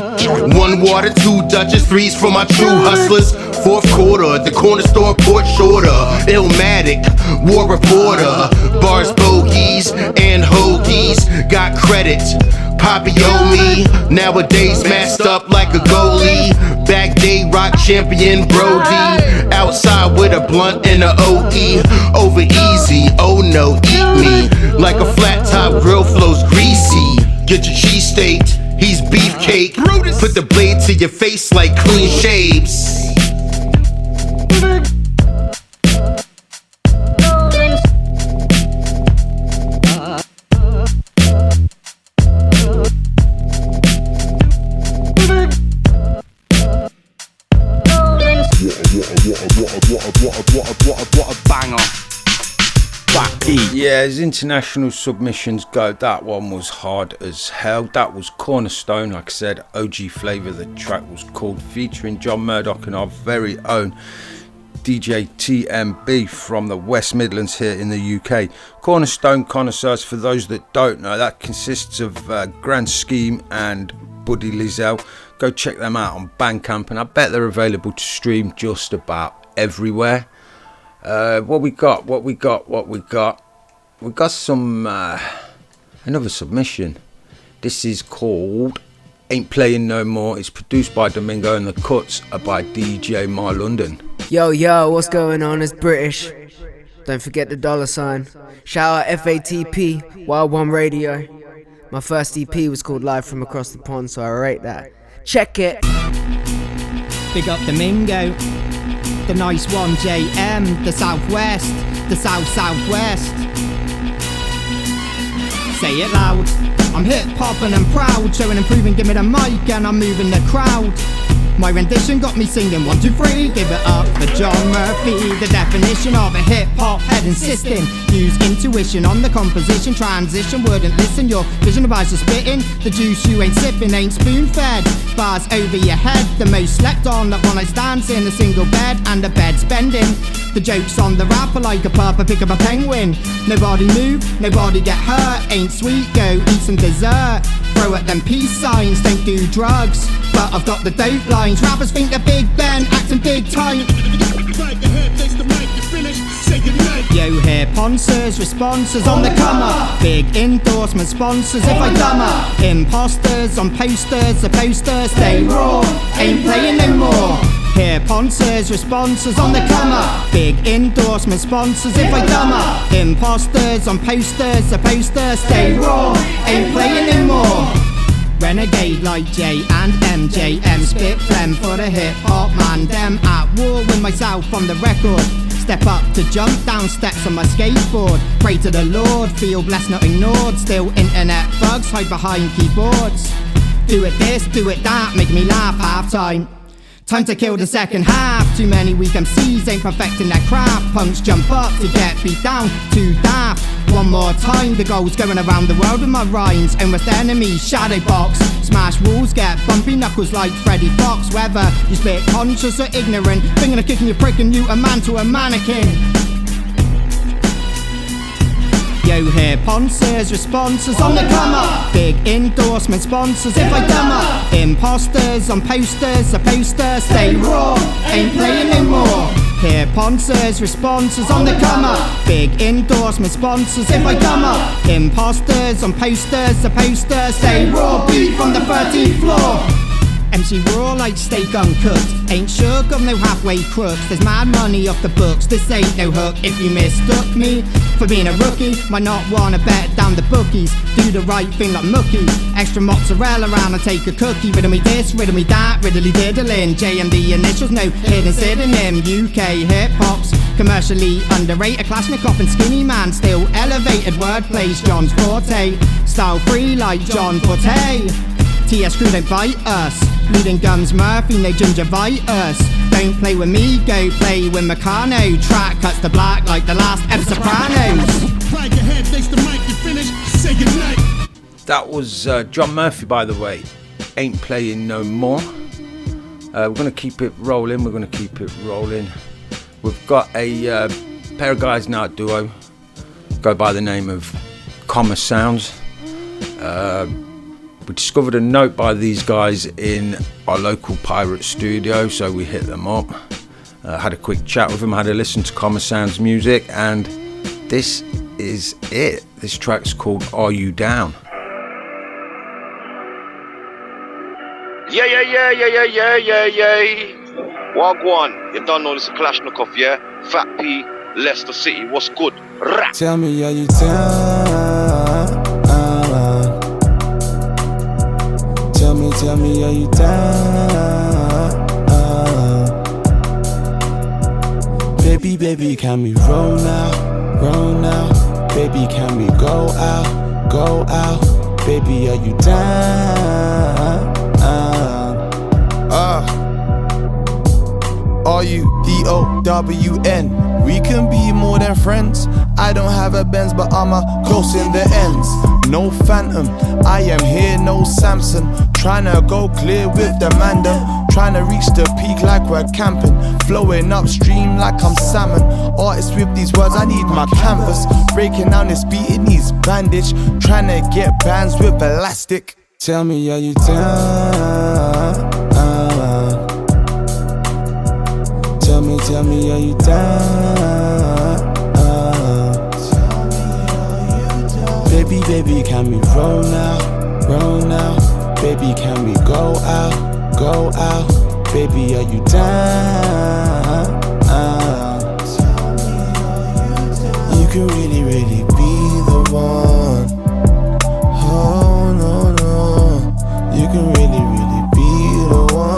1 water, 2 Dutchess, 3's for my true hustlers. 4th quarter, the corner store port shorter. Illmatic, war reporter. Bars, bogeys, and hoagies. Got credit. Poppy owe me, nowadays masked up like a goalie. Back day rock champion Brody. Outside with a blunt and a OE. Over easy, oh no, eat me. Like a flat top grill flows greasy. Get your cheese steaked, he's beefcake. Put the blade to your face like clean shaves. What a banger. F.A.T.P. Yeah, as international submissions go, that one was hard as hell. That was Cornerstone, like I said, OG Flavor. The track was called, featuring John Murdoch and our very own DJ TMB from the West Midlands here in the UK. Cornerstone connoisseurs, for those that don't know, that consists of Grand Scheme and Buddy Lizelle. Go check them out on Bandcamp, and I bet they're available to stream just about everywhere. What we got? We got some another submission. This is called Ain't Playing No More. It's produced by Domingo and the cuts are by DJ My London. Yo, what's going on? It's British. Don't forget the $sign. Shout out F.A.T.P, Wild One Radio. My first EP was called Live From Across the Pond, so I rate that. Check it. Big up Domingo, the nice one JM, the Southwest, the Southwest. Say it loud, I'm hip-hop and I'm proud, showing and proving, give me the mic and I'm moving the crowd. My rendition got me singing 1, 2, 3, give it up for John Murphy. The definition of a hip-hop head insisting, use intuition on the composition, transition, wouldn't listen, your vision of eyes are spitting, the juice you ain't sipping ain't spoon-fed, bars over your head, the most slept on, that one night stands in a single bed, and the bed's bending, the jokes on the rapper like a purple pick up a penguin, nobody move, nobody get hurt, ain't sweet, go eat some dessert, throw at them peace signs, don't do drugs, but I've got the dope lines. Rappers think they're Big Ben, acting big time. Yo, here sponsors, responses on the come up. Big endorsement sponsors if I dumb up. Imposters on posters, the posters stay raw. Ain't playing no more. Here sponsors, responses on the come up. Big endorsement sponsors if I dumb up. Imposters on posters, the posters stay raw. Ain't playing no more. Renegade like J and MJM, spit phlegm for the hip-hop man. Them at war with myself on the record. Step up to jump down steps on my skateboard. Pray to the Lord, feel blessed not ignored. Still internet thugs hide behind keyboards. Do it this, do it that, make me laugh half time. Time to kill the second half. Too many weak MCs ain't perfecting their craft. Punks jump up to get beat down, too daft. One more time, the goal's going around the world with my rhymes. And with enemies, shadow box. Smash walls, get bumpy knuckles like Freddy Fox. Whether you spit conscious or ignorant, thinking of kicking your prick and you a man to a mannequin. Yo, here, sponsors, responses on the come up. Big endorsement sponsors if I dumb up. Imposters on posters, a poster, stay raw, ain't playing no more. Here, sponsors, responses on the come up. Big endorsement sponsors if I dumb up. Imposters on posters, a poster, stay raw, beat from the 13th floor. MC raw like steak uncooked. Ain't sure, got no halfway crooks. There's mad money off the books, this ain't no hook. If you mistook me for being a rookie, might not wanna bet down the bookies. Do the right thing like Mookie. Extra mozzarella around and take a cookie. Riddle me this, riddle me that, riddly diddling. J and the initials, no hidden synonym. UK hip-hop's commercially underrated. Kalashnikov and Skinny Man, still elevated. Wordplay's John's forte. Style free like John Forte. TS crew don't bite us. Bleeding gums Murphy, no gingivitis. Don't play with me, go play with Meccano. Track cuts to black like the last F Sopranos. Flag ahead, face the mic, you finish, say goodnight. That was John Murphy, by the way. Ain't playing no more. We're gonna keep it rolling. We've got a pair of guys now at Duo. Go by the name of Comma Sounds. We discovered a note by these guys in our local pirate studio, so we hit them up, had a quick chat with them, had a listen to Comma Sound's music, and this is it. This track's called Are You Down? Yeah. Wagwan, you don't know this is Kalashnikov, yeah? F.A.T.P, Leicester City, what's good? Rap. Tell me, are you down? Tell me, are you down? Baby, can we roll now? Baby, can we go out? Baby, are you down? Are you DOWN? We can be more than friends. I don't have a Benz, but I'm close in the ends. No phantom, I am here, no Samson. Tryna go clear with the mandem. Tryna reach the peak like we're camping. Flowing upstream like I'm salmon. Artists with these words, I need my canvas. Breaking down this beat, it needs bandage. Tryna get bands with elastic. Tell me, are you down? Tell me, are you down? Baby, can we roll now? Baby, can we go out? Baby, are you down? You can really be the one. Oh no, you can really be the one.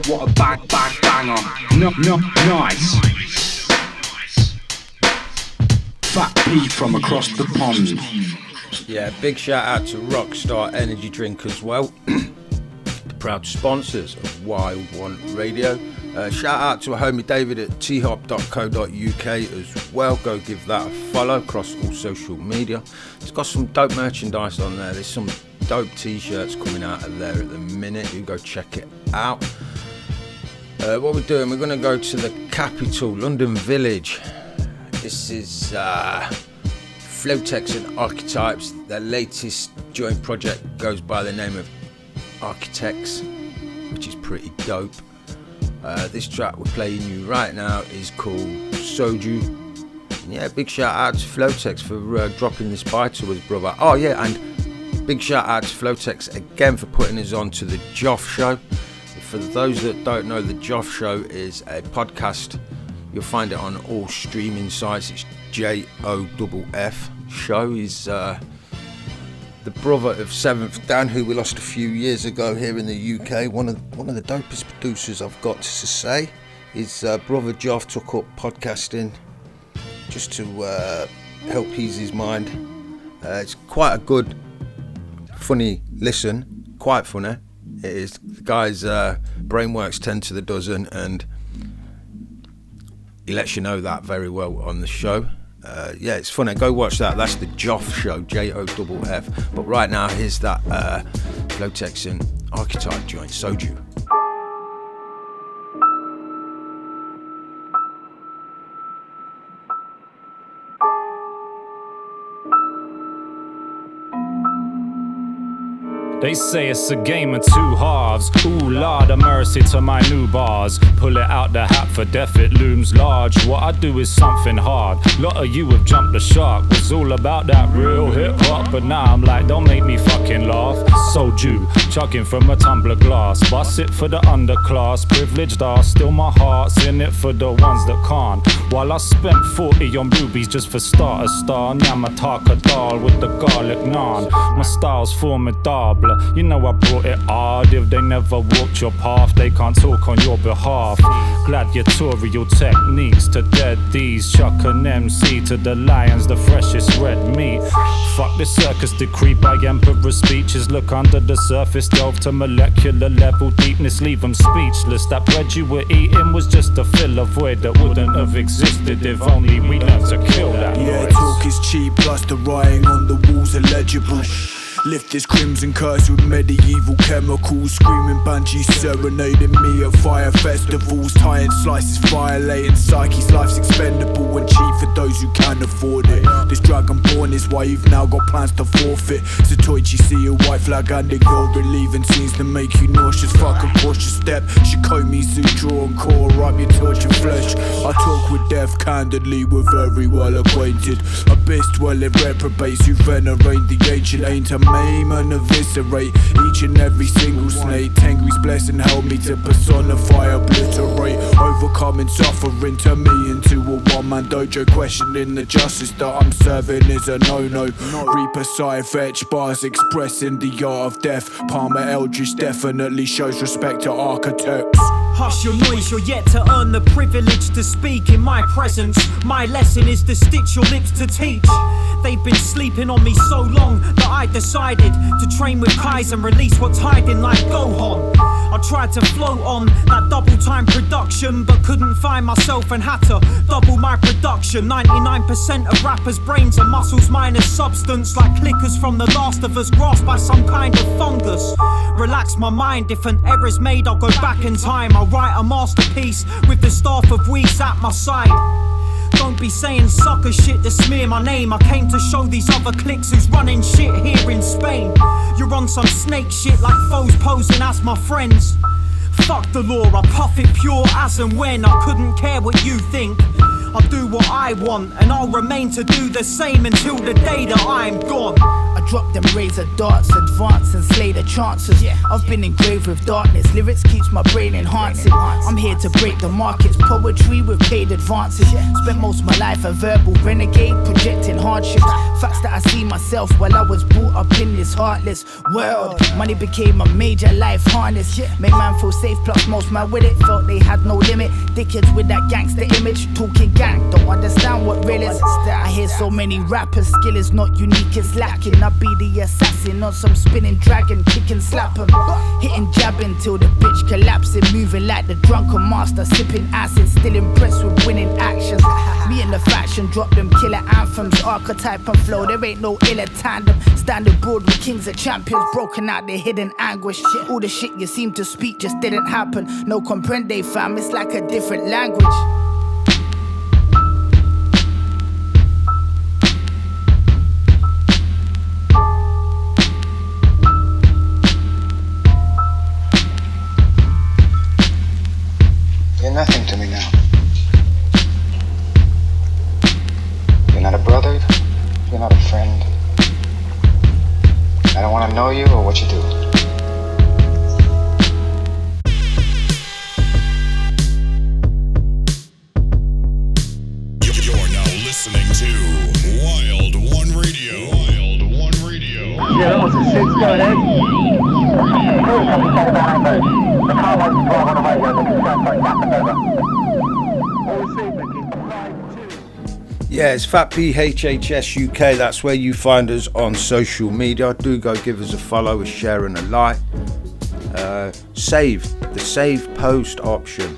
What a banger. No, nice. F.A.T.P from across the pond. Yeah, big shout out to Rockstar Energy Drink as well. The proud sponsors of Y1 Radio. Shout out to a homie David at thop.co.uk as well. Go give that a follow across all social media. It's got some dope merchandise on there. There's some dope t-shirts coming out of there at the minute. You go check it out. What we're doing, we're going to go to the capital, London Village. This is Flowtex and Archetypes. Their latest joint project goes by the name of Architects, which is pretty dope. This track we're playing you right now is called Soju. And yeah, big shout out to Flowtex for dropping this by to us, brother. Oh yeah, and big shout out to Flowtex again for putting us on to the Joff Show. For those that don't know, the Joff Show is a podcast. You'll find it on all streaming sites. It's JOFF Show. He's the brother of 7th Dan, who we lost a few years ago here in the UK. One of the dopest producers I've got to say. His brother Joff took up podcasting just to help ease his mind. It's quite a good, funny listen. Quite funny. It is. The guy's brain works 10 to the dozen, and he lets you know that very well on the show. Yeah, it's funny. Go watch that. That's the Joff Show, Joff. But right now, here's that Flotex and Archetype joint, Soju. They say it's a game of two halves. Ooh, Lord of mercy to my new bars. Pull it out the hat for death, it looms large. What I do is something hard. Lot of you have jumped the shark. Was all about that real hip hop, but now I'm like, don't make me fucking laugh. Soju, chugging from a tumbler glass. Bust it for the underclass. Privileged are still my heart's in it for the ones that can't. While I spent 40 on rubies just for starter star. Nyamataka dal with the garlic naan. My style's formidable. You know I brought it hard. If they never walked your path, they can't talk on your behalf. Gladiatorial techniques to dead these. Chuck an MC to the lions, the freshest red meat. Fuck the circus decree by emperor's speeches. Look under the surface, delve to molecular level deepness. Leave them speechless. That bread you were eating was just a fill of void that wouldn't have existed if only we learned to kill that noise. Yeah, talk is cheap, plus the writing on the walls illegible. Lift this crimson curse with medieval chemicals. Screaming banshees serenading me at fire festivals. Tying slices, violating psyche's. Life's expendable and cheap for those who can afford it. This dragonborn is why you've now got plans to forfeit. Satoichi, see a white flag and ignore it. Leaving scenes to make you nauseous. Fuck a cautious step. Shikomi suture and core up your tortured flesh. I talk with death candidly, we're very well acquainted. Abyss dwelling reprobates who venerate the ancient. Ain't a maim and eviscerate each and every single snake. Tengri's blessing help me to personify, obliterate. Overcoming suffering, turn me into a one-man dojo. Questioning the justice that I'm serving is a no-no. Reaper side fetch bars expressing the art of death. Palmer Eldridge definitely shows respect to architects. Hush your noise, you're yet to earn the privilege to speak in my presence. My lesson is to stitch your lips to teach. They've been sleeping on me so long that I decided to train with Kais and release what's hiding like Gohan. I tried to float on that double time production, but couldn't find myself and had to double my production. 99% of rappers' brains are muscles minus substance, like clickers from The Last of Us grasped by some kind of fungus. Relax my mind, if an error's made I'll go back in time. I'll write a masterpiece with the staff of Weeks at my side. Don't be saying sucker shit to smear my name. I came to show these other cliques who's running shit here in Spain. You're on some snake shit like foes posing as my friends. Fuck the law, I puff it pure as and when. I couldn't care what you think. I'll do what I want, and I'll remain to do the same until the day that I'm gone. I drop them razor darts, advance and slay the chances. I've been engraved with darkness, lyrics keeps my brain enhancing. I'm here to break the markets, poetry with paid advances. Spent most of my life a verbal renegade, projecting hardships. Facts that I see myself while I was brought up in this heartless world. Money became a major life harness. Made man feel safe, plus most man with it felt they had no limit. Dickheads with that gangster image, talking gang, don't understand what real is. I hear so many rappers, skill is not unique, it's lacking. I be the assassin on some spinning dragon, kick and slap him. Hitting, jabbing till the bitch collapsing, moving like the drunken master, sipping acid, still impressed with winning actions. Me and the faction drop them killer anthems, archetype and flow, there ain't no iller tandem. Standing broad with kings and champions, broken out their hidden anguish. All the shit you seem to speak just didn't happen. No comprende fam, it's like a different language. You're nothing to me now. You're not a brother, you're not a friend. I don't want to know you or what you do. You're now listening to Wild One Radio. Wild One Radio. Yeah, Yeah, it's F.A.T.P hhsuk. That's where you find us on social media. Do go give us a follow, a share and a like. Save, the save post option.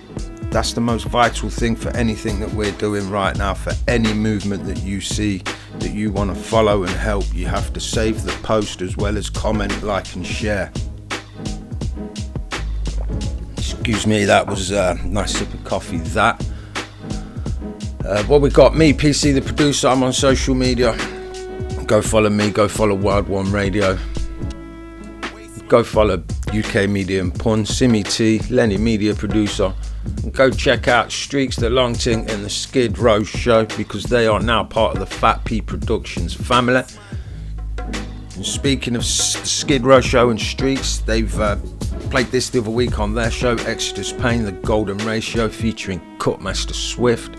That's the most vital thing for anything that we're doing right now. For any movement that you see that you want to follow and help, you have to save the post as well as comment, like and share. Excuse me, that was a nice sip of coffee. That what we got, me PC the producer, I'm on social media. Go follow me, go follow Wild One Radio, go follow UK Media and Pun, Simmy T, Leni Media Producer. Go check out Streaks the Long Ting and the Skid Row Show, because they are now part of the F.A.T.P Productions family. And speaking of the Skid Row Show and Streaks, they've played this the other week on their show, Exodus Pain, the Golden Ratio, featuring Cutmaster Swift.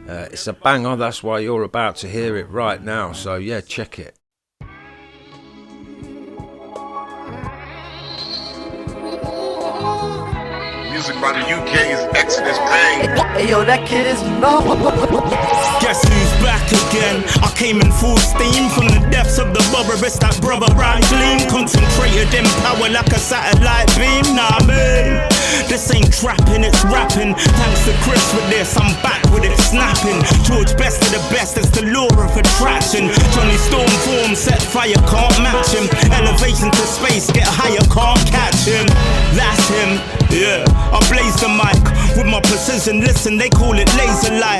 It's a banger, that's why you're about to hear it right now, so yeah, check it. Music by the UK's Exodus Pain. Hey yo, that kid is low. Guess who's back again? I came in full steam from the depths of the bubble. It's that brother bright gleam, concentrated in power like a satellite beam. Nah, man, this ain't trapping, it's rapping. Thanks to Chris with this, I'm back with it snapping. George best of the best, it's the law of attraction. Johnny Storm form, set fire, can't match him. Elevation to space, get higher, can't catch him. That's him, yeah. I blaze the mic with my precision. Listen, they call it laser light.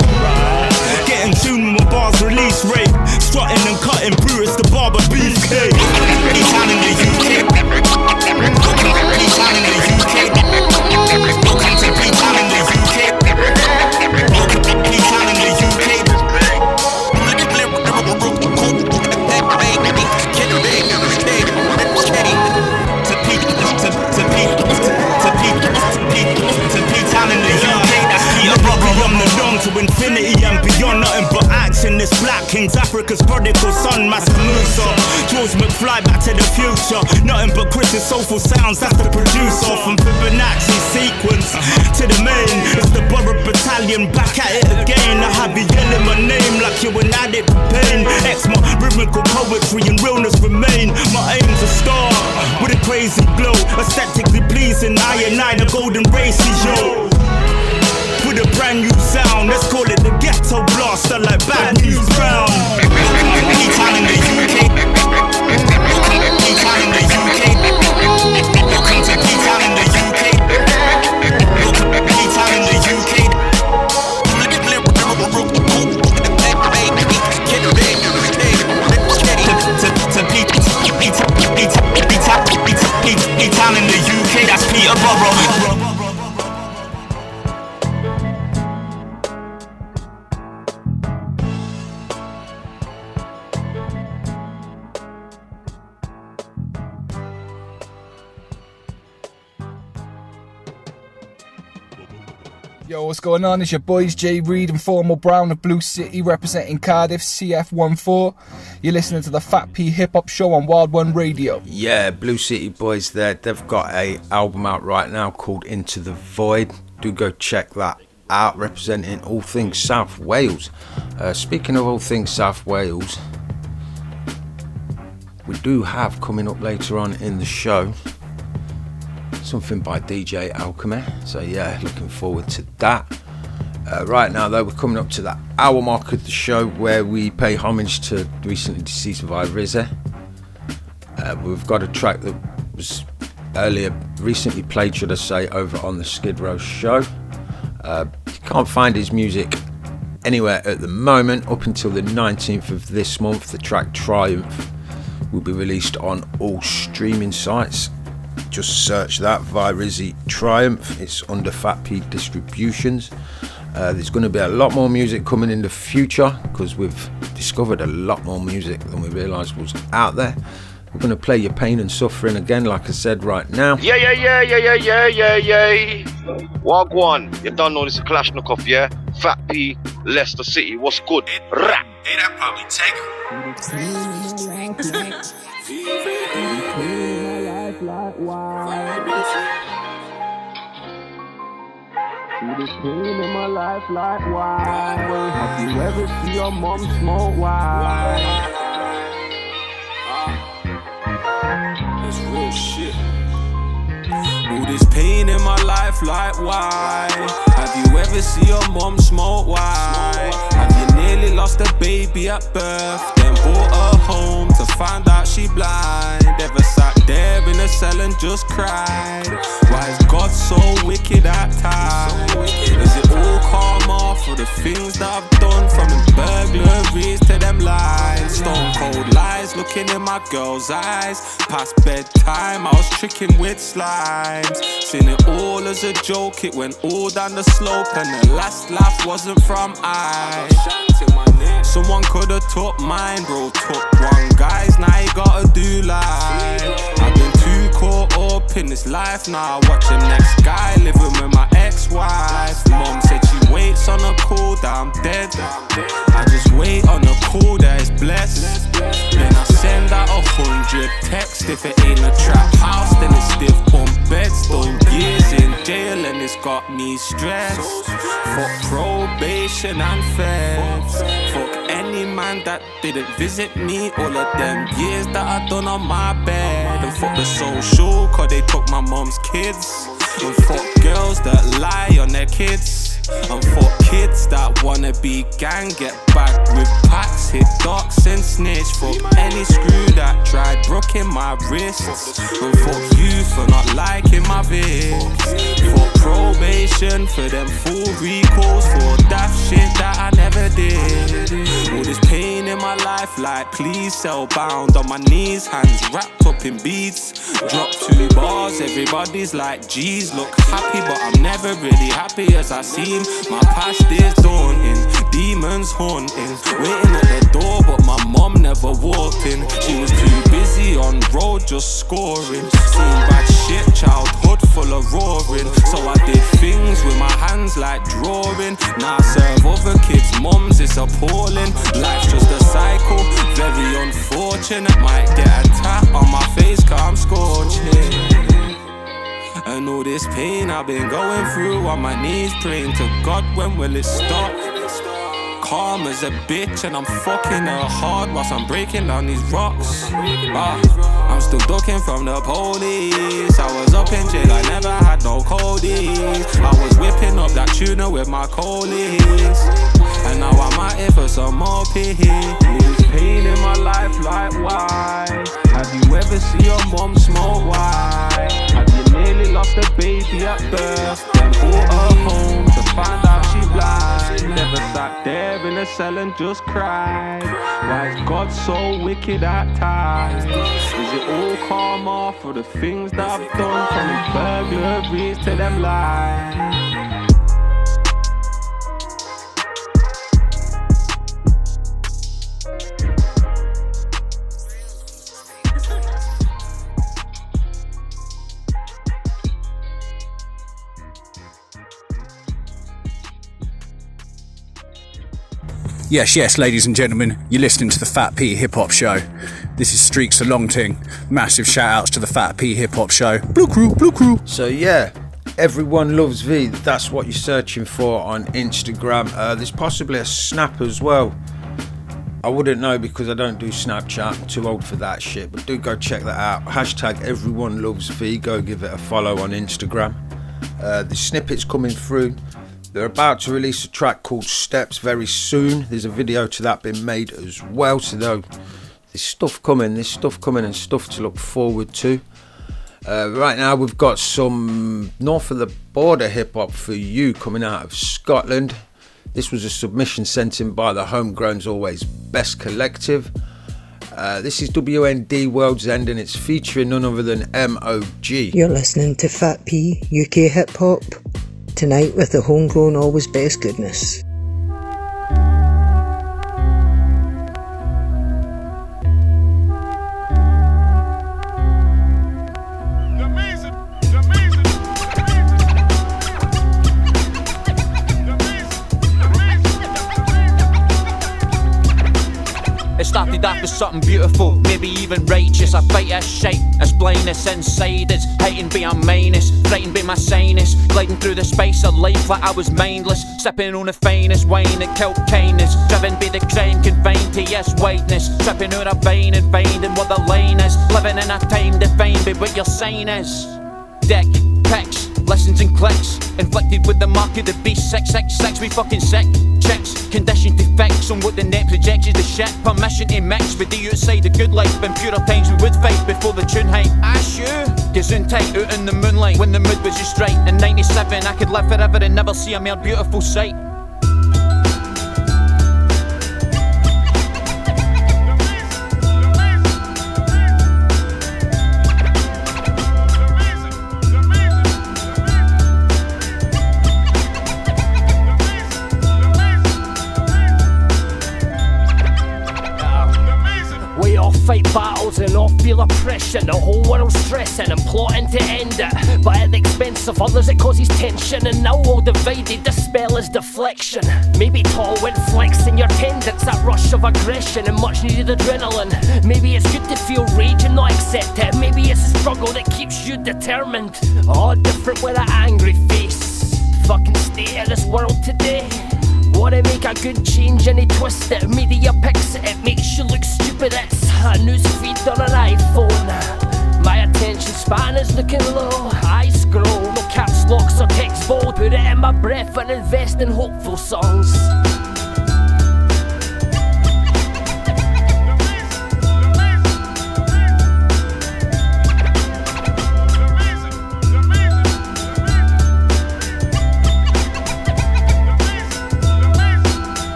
Getting tuned when bars release rate. Strutting and cutting through, it's the barber beefcake. Anytime in the UK. Anytime in the UK. Welcome to P-Town in the UK. Anytime in the UK. I'm the dome to infinity and beyond. Nothing but action. This Black King's Africa's prodigal son, Master Musa. George McFly, back to the future. Nothing but Chris's soulful sounds. That's the producer from Fibonacci sequence to the main. It's the Borough Battalion back at it again. I have you yelling my name like you're an addict to pain. X my rhythmical poetry and realness remain. My aim's a star with a crazy glow, aesthetically pleasing. I and I, the golden races, yo. With a brand new sound, let's call it the ghetto blaster, like Bad News Brown. P-Town in the UK. P-Town in the UK. Welcome to P-Town in the UK. P-Town in the UK. P-Town in the UK, that's Peterborough. Yo, what's going on? It's your boys Jay Reid and Formal Brown of Blue City, representing Cardiff CF14. You're listening to the F.A.T.P Hip Hop Show on Wild One Radio. Yeah, Blue City boys there. They've got a album out right now called Into the Void. Do go check that out, representing all things South Wales. Speaking of all things South Wales, we do have coming up later on in the show something by DJ Alchemy, so yeah, looking forward to that. Right now though, we're coming up to the hour mark of the show where we pay homage to recently deceased Rizza. We've got a track that was recently played, should I say, over on the Skid Row show. You can't find his music anywhere at the moment up until the 19th of this month. The track Triumph will be released on all streaming sites. Just search that, Rizza Triumph. It's under F.A.T.P distributions. There's going to be a lot more music coming in the future because we've discovered a lot more music than we realised was out there. We're going to play Your Pain and Suffering again, like I said, right now. Yeah. Wagwan, you don't know this is Kalashnikov, yeah? F.A.T.P, Leicester City, what's good? Rap. Hey, that probably take See this pain in my life like why? Have you ever seen your mom smoke why? That's real shit. All this pain in my life like why? Have you ever seen your mom smoke why? Have you nearly lost a baby at birth, then brought her home to find out she blind? Ever sat there in a cell and just cried? Why is God so wicked at times? Is it all karma for the things that I've done? From the burglaries to them lies, stone cold lies looking in my girl's eyes. Past bedtime I was tricking with slimes, seen it all as a joke. It went all down the slope and the last laugh wasn't from I. Someone could've took mine, bro. Took one guy's, now you gotta do life. I've been too caught up in this life now, watching next guy living with my ex-wife. Mom said she waits on a call that I'm dead. I just wait on a call that is blessed. Then I send out 100 texts. If it ain't a trap house, then it's stiff on beds. Done years in jail and it's got me stressed. Fuck probation and feds. Fuck any man that didn't visit me all of them years that I done on my bed. And fuck the social, cause they took my mom's kids. And fuck girls that lie on their kids. And fuck kids that wanna be gang, get back with packs, hit docs and snitch. Fuck any screw that tried brooking my wrists. And fuck you for not liking my vids. Fuck probation for them full recalls. For daft shit that I never did. All this pain in my life like please cell bound on my knees, hands wrapped up in beads. Drop 2 bars, everybody's like geez, look happy but I'm never really happy as I seem. My past is daunting, demons haunting, waiting at the door but my mom never walked in. She was too busy on road just scoring. Seen bad shit, childhood full of roaring. So I did things with my hands like drawing. Now I serve other kids' moms, it's appalling. Life's just a cycle, very unfortunate. Might get a tap on my face cause I'm scorching. And all this pain I've been going through on my knees, praying to God when will it stop? Calm as a bitch and I'm fucking her hard whilst I'm breaking down these rocks. I'm still ducking from the police. I was up in jail, I never had no coldies. I was whipping up that tuna with my colleagues. And now I'm out here for some more pee. There's pain in my life like why? Have you ever seen your mom smoke why? Have you nearly lost a baby at birth, then brought her home to find out she blind? Never sat there in a cell and just cried. Why is God so wicked at times? Is it all karma for the things that I've done? From the burglaries to them lies. Yes, ladies and gentlemen, you're listening to the F.A.T.P Hip Hop Show. This is Streaks the Long Ting. Massive shout outs to the F.A.T.P Hip Hop Show. Blue crew. So yeah, everyone loves V. That's what you're searching for on Instagram. There's possibly a Snap as well. I wouldn't know because I don't do Snapchat. I'm too old for that shit. But do go check that out. Hashtag everyone loves V. Go give it a follow on Instagram. The snippets coming through. They're about to release a track called Steps very soon. There's a video to that being made as well. So there's stuff coming and stuff to look forward to. Right now we've got some north of the border hip hop for you coming out of Scotland. This was a submission sent in by the Homegrown's Always Best Collective. This is WND World's End and it's featuring none other than MOG. You're listening to F.A.T.P UK Hip Hop. Tonight with the Homegrown Always Best goodness. È stati trade that for something beautiful, maybe even righteous. I fight this shite, this blindness inside us, hating be our mainest, frightened be my sanest, gliding through the space of life like I was mindless, sipping on the finest wine that killed kindness, driven by the crime confined to yes whiteness, tripping out a vein and finding what the line is, living in a time defined by what your sign is. Dick pics, listens and clicks, inflicted with the mark of the beast. 666, we fucking sick chicks, conditioned to fix on what the net projects is the shit. Permission to mix with the outside, the good life. In purer times we would fight before the tune hype. Ash you, gazoon tight out in the moonlight when the mood was just right. In 97 I could live forever and never see a more beautiful sight. Fight battles and all feel oppression, the whole world's stressing and plotting to end it, but at the expense of others it causes tension, and now all divided the spell is deflection. Maybe tall when flexing your tendons, that rush of aggression and much needed adrenaline. Maybe it's good to feel rage and not accept it, maybe it's a struggle that keeps you determined. All different with an angry face, fucking state of this world today. Wanna make a good change and they twist it. Media picks it, it makes you look stupid. It's a newsfeed on an iPhone. My attention span is looking low. I scroll, no caps locks or text bold. Put it in my breath and invest in hopeful songs.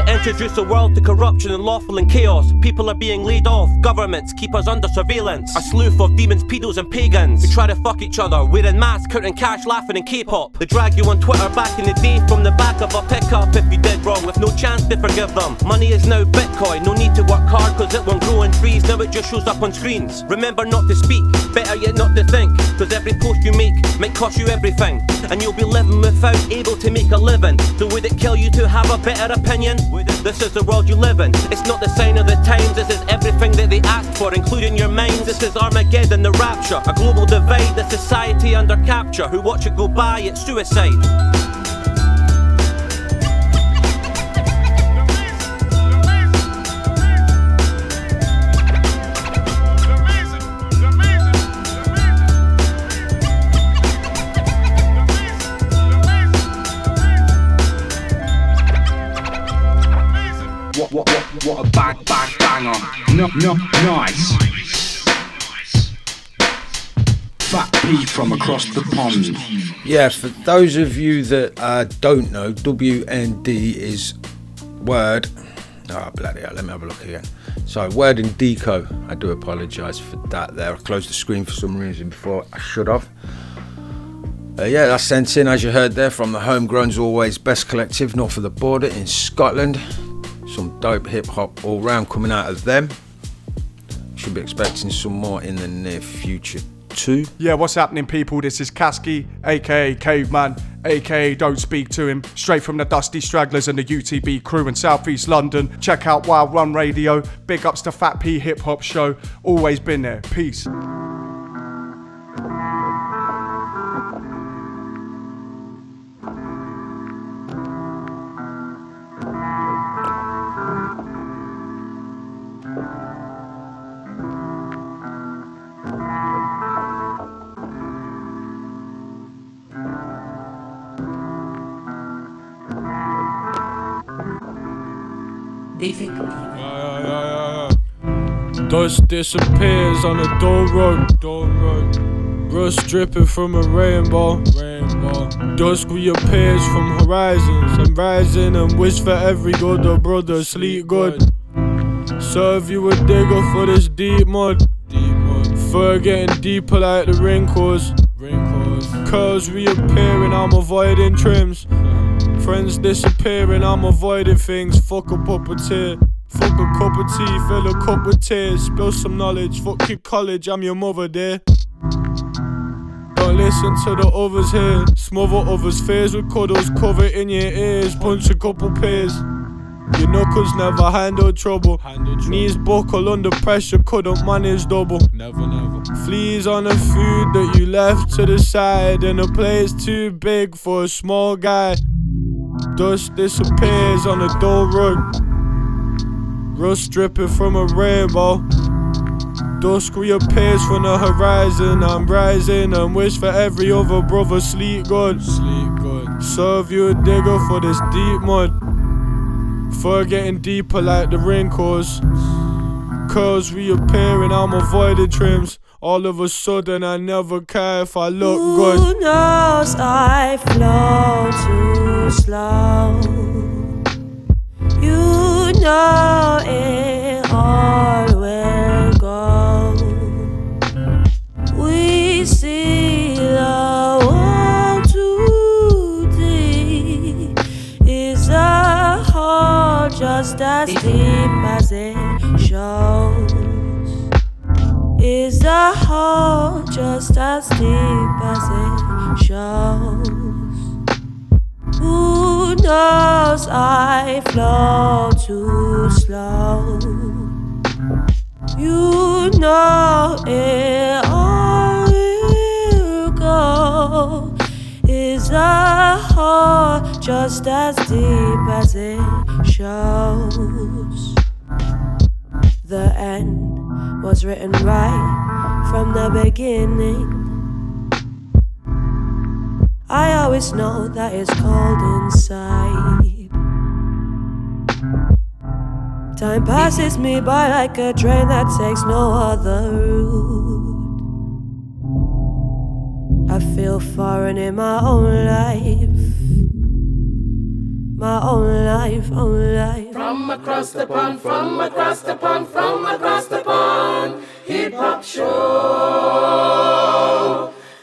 Introduce the world to corruption and lawful and chaos. People are being laid off, governments keep us under surveillance. A slew of demons, pedos and pagans who try to fuck each other, wearing masks, counting cash, laughing in K-pop. They drag you on Twitter back in the day from the back of a pickup if you did wrong, with no chance to forgive them. Money is now Bitcoin, no need to work hard cause it won't grow in trees. Now it just shows up on screens. Remember not to speak, better yet not to think, cause every post you make might cost you everything, and you'll be living without able to make a living. So would it kill you to have a better opinion? This is the world you live in. It's not the sign of the times. This is everything that they asked for, including your minds. This is Armageddon, the rapture, a global divide, the society under capture. Who watch it go by, it's suicide. What a banger. No, nice. F.A.T.P from across the pond. Yeah, for those of you that don't know, WND is word. Oh, bloody hell, let me have a look again. So, word in deco. I do apologise for that there. I closed the screen for some reason before I should have. Yeah, that's sent in, as you heard there, from the Homegrown's Always Best Collective north of the border in Scotland. Some dope hip hop all round coming out of them. Should be expecting some more in the near future too. Yeah, what's happening, people? This is Kasky, aka Caveman, aka Don't Speak to Him, straight from the Dusty Stragglers and the UTB crew in South East London. Check out Wild Run Radio. Big ups to F.A.T.P Hip Hop Show. Always been there. Peace. Dust disappears on a dull road. Rust dripping from a rainbow. Dusk reappears from horizons. I'm rising and wish for every other brother sleep good. Serve you a digger for this deep mud. Fur getting deeper like the wrinkles. Curls reappearing, I'm avoiding trims. Friends disappearing, I'm avoiding things. Fuck a puppeteer. Fuck a cup of tea, fill a cup with tears. Spill some knowledge, fuck keep college, I'm your mother dear. Don't listen to the others here. Smother others' fears with cuddles, cover in your ears. Punch a couple peers. Your knuckles never handle trouble. Knees buckle under pressure, couldn't manage double. Never. Fleas on the food that you left to the side, and the plate's too big for a small guy. Dust disappears on the dull rug. Rust dripping from a rainbow. Dusk reappears from the horizon. I'm rising and wish for every other brother sleep good. Serve you a digger for this deep mud. For getting deeper like the wrinkles. Curls reappearing, I'm avoiding trims. All of a sudden I never care if I look good. Who knows I flow too slow. You know it all will go. We see the world too deep. Is a hole just as deep as it shows? Is the hole just as deep as it shows? Who knows I flow too slow? You know it all will go. Is the hole just as deep as it shows? The end was written right from the beginning. I always know that it's cold inside. Time passes me by like a train that takes no other route. I feel foreign in my own life. My own life, own life. From across the pond, from across the pond, from across the pond, hip-hop show.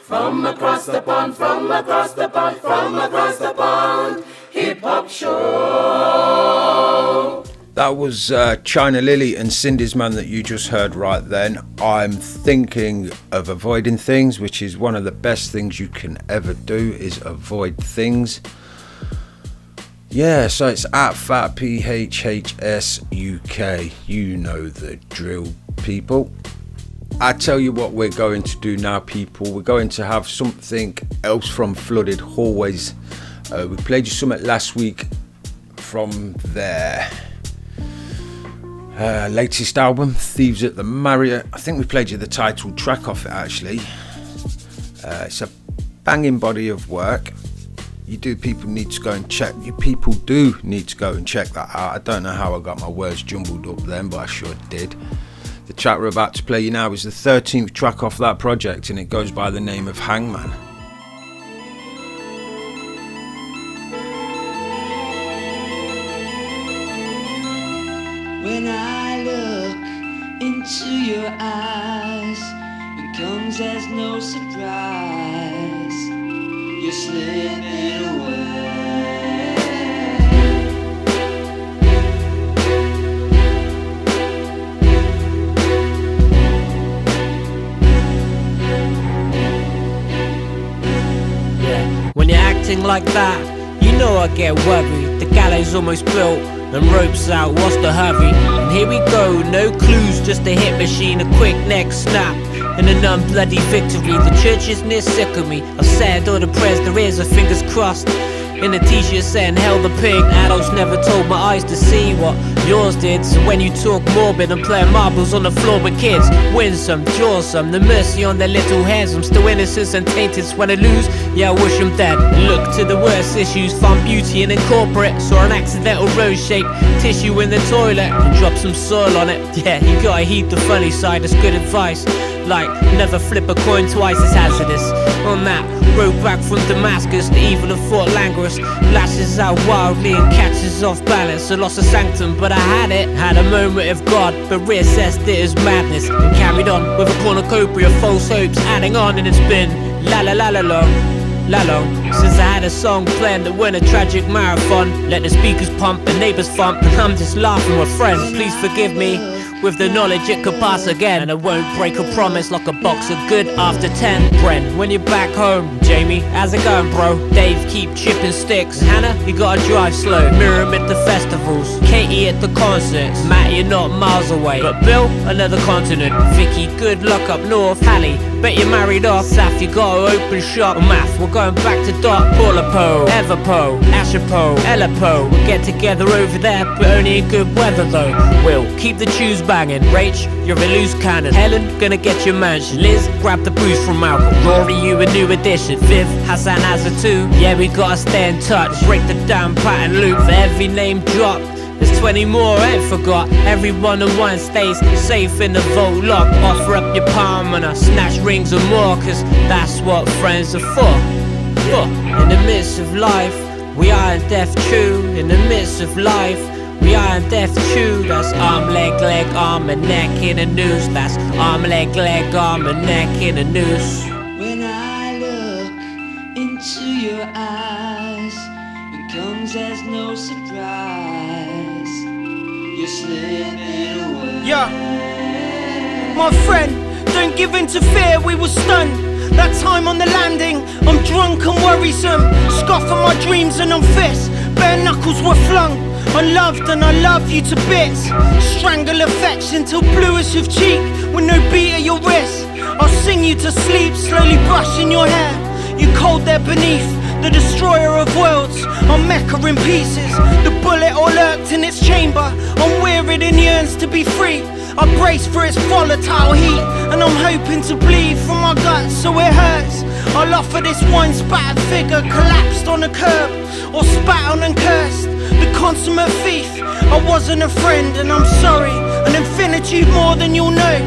From across the pond, from across the pond, from across the pond, hip-hop show. That was China Lily and Cindy's Man that you just heard right then. I'm thinking of avoiding things, which is one of the best things you can ever do, is avoid things. Yeah, so it's at F.A.T.P hhsuk. You know the drill, people. I tell you what we're going to do now, people. We're going to have something else from Flooded Hallways. We played you something last week from their latest album, Thieves at the Marriott. I think we played you the title track off it, actually. It's a banging body of work. People do need to go and check that out. I don't know how I got my words jumbled up then, but I sure did. The track we're about to play you now is the 13th track off that project, and it goes by the name of Hangman. When I look into your eyes, it comes as no surprise. You're slipping away. Yeah, when you're acting like that, you know I get worried. The gallows almost built and ropes out, what's the hurry? And here we go, no clues, just a hit machine, a quick neck snap and an unbloody victory. The church is near sick of me. I've said all the prayers there is, fingers crossed. In a t-shirt saying hell the pig. Adults never told my eyes to see what yours did. So when you talk morbid and playing marbles on the floor with kids, win some, draw some, the mercy on their little heads. I'm still innocent and tainted, so when I lose, yeah I wish I'm dead. Look to the worst issues, found beauty and incorporate. Saw an accidental rose-shaped tissue in the toilet and dropped some soil on it. Yeah, you gotta heed the funny side, that's good advice. Like, never flip a coin twice, it's hazardous. On that road back from Damascus, the evil of Fort Langrus lashes out wildly and catches off balance. I lost a sanctum, but I had a moment of God, but reassessed it as madness and carried on with a cornucopia of false hopes, adding on, and it's been la la la la long since I had a song planned to win a tragic marathon. Let the speakers pump, the neighbors thump, and I'm just laughing with friends. Please forgive me with the knowledge it could pass again. And I won't break a promise like a box of good after 10. Bren, when you're back home. Jamie, how's it going, bro? Dave, keep chipping sticks. Hannah, you gotta drive slow. Miriam at the festivals. Katie at the concerts. Matt, you're not miles away. But Bill, another continent. Vicky, good luck up north. Hallie, bet you're married off. Saf, you gotta open shop. Math, we're going back to Doc. Paulapo, Everpo, Ashapo, Elapo. We'll get together over there, but only in good weather though. Will, keep the tunes banging. Rach, you're a loose cannon. Helen, gonna get your mansion. Liz, grab the booze from Malcolm. Rory, you a new addition. Viv, Hassan has a too. Yeah, we gotta stay in touch. Break the damn pattern loop for every name drop. There's 20 more, I ain't forgot. Everyone in one stays safe in the vault lock. Offer up your palm and I snatch rings and more, cause that's what friends are for. In the midst of life, we are in death true. In the midst of life, we are in death true. That's arm, leg, arm and neck in a noose. That's arm, leg, arm and neck in a noose. When I look into your eyes, it comes as no surprise. You're slipping away. Yeah, my friend, don't give in to fear, we were stunned. That time on the landing, I'm drunk and worrisome. Scoff at my dreams and I'm fists. Bare knuckles were flung. Unloved and I love you to bits. Strangle affection till bluish of cheek with no beat at your wrist. I'll sing you to sleep, slowly brushing your hair. You cold there beneath, the destroyer of worlds. I'm Mecca in pieces. The bullet all lurked in its chamber. I'm wearied and yearns to be free. I brace for its volatile heat, and I'm hoping to bleed from my guts so it hurts. I'll offer this one spattered figure collapsed on a curb, or spat on and cursed. The consummate thief, I wasn't a friend and I'm sorry. An infinitude more than you'll know.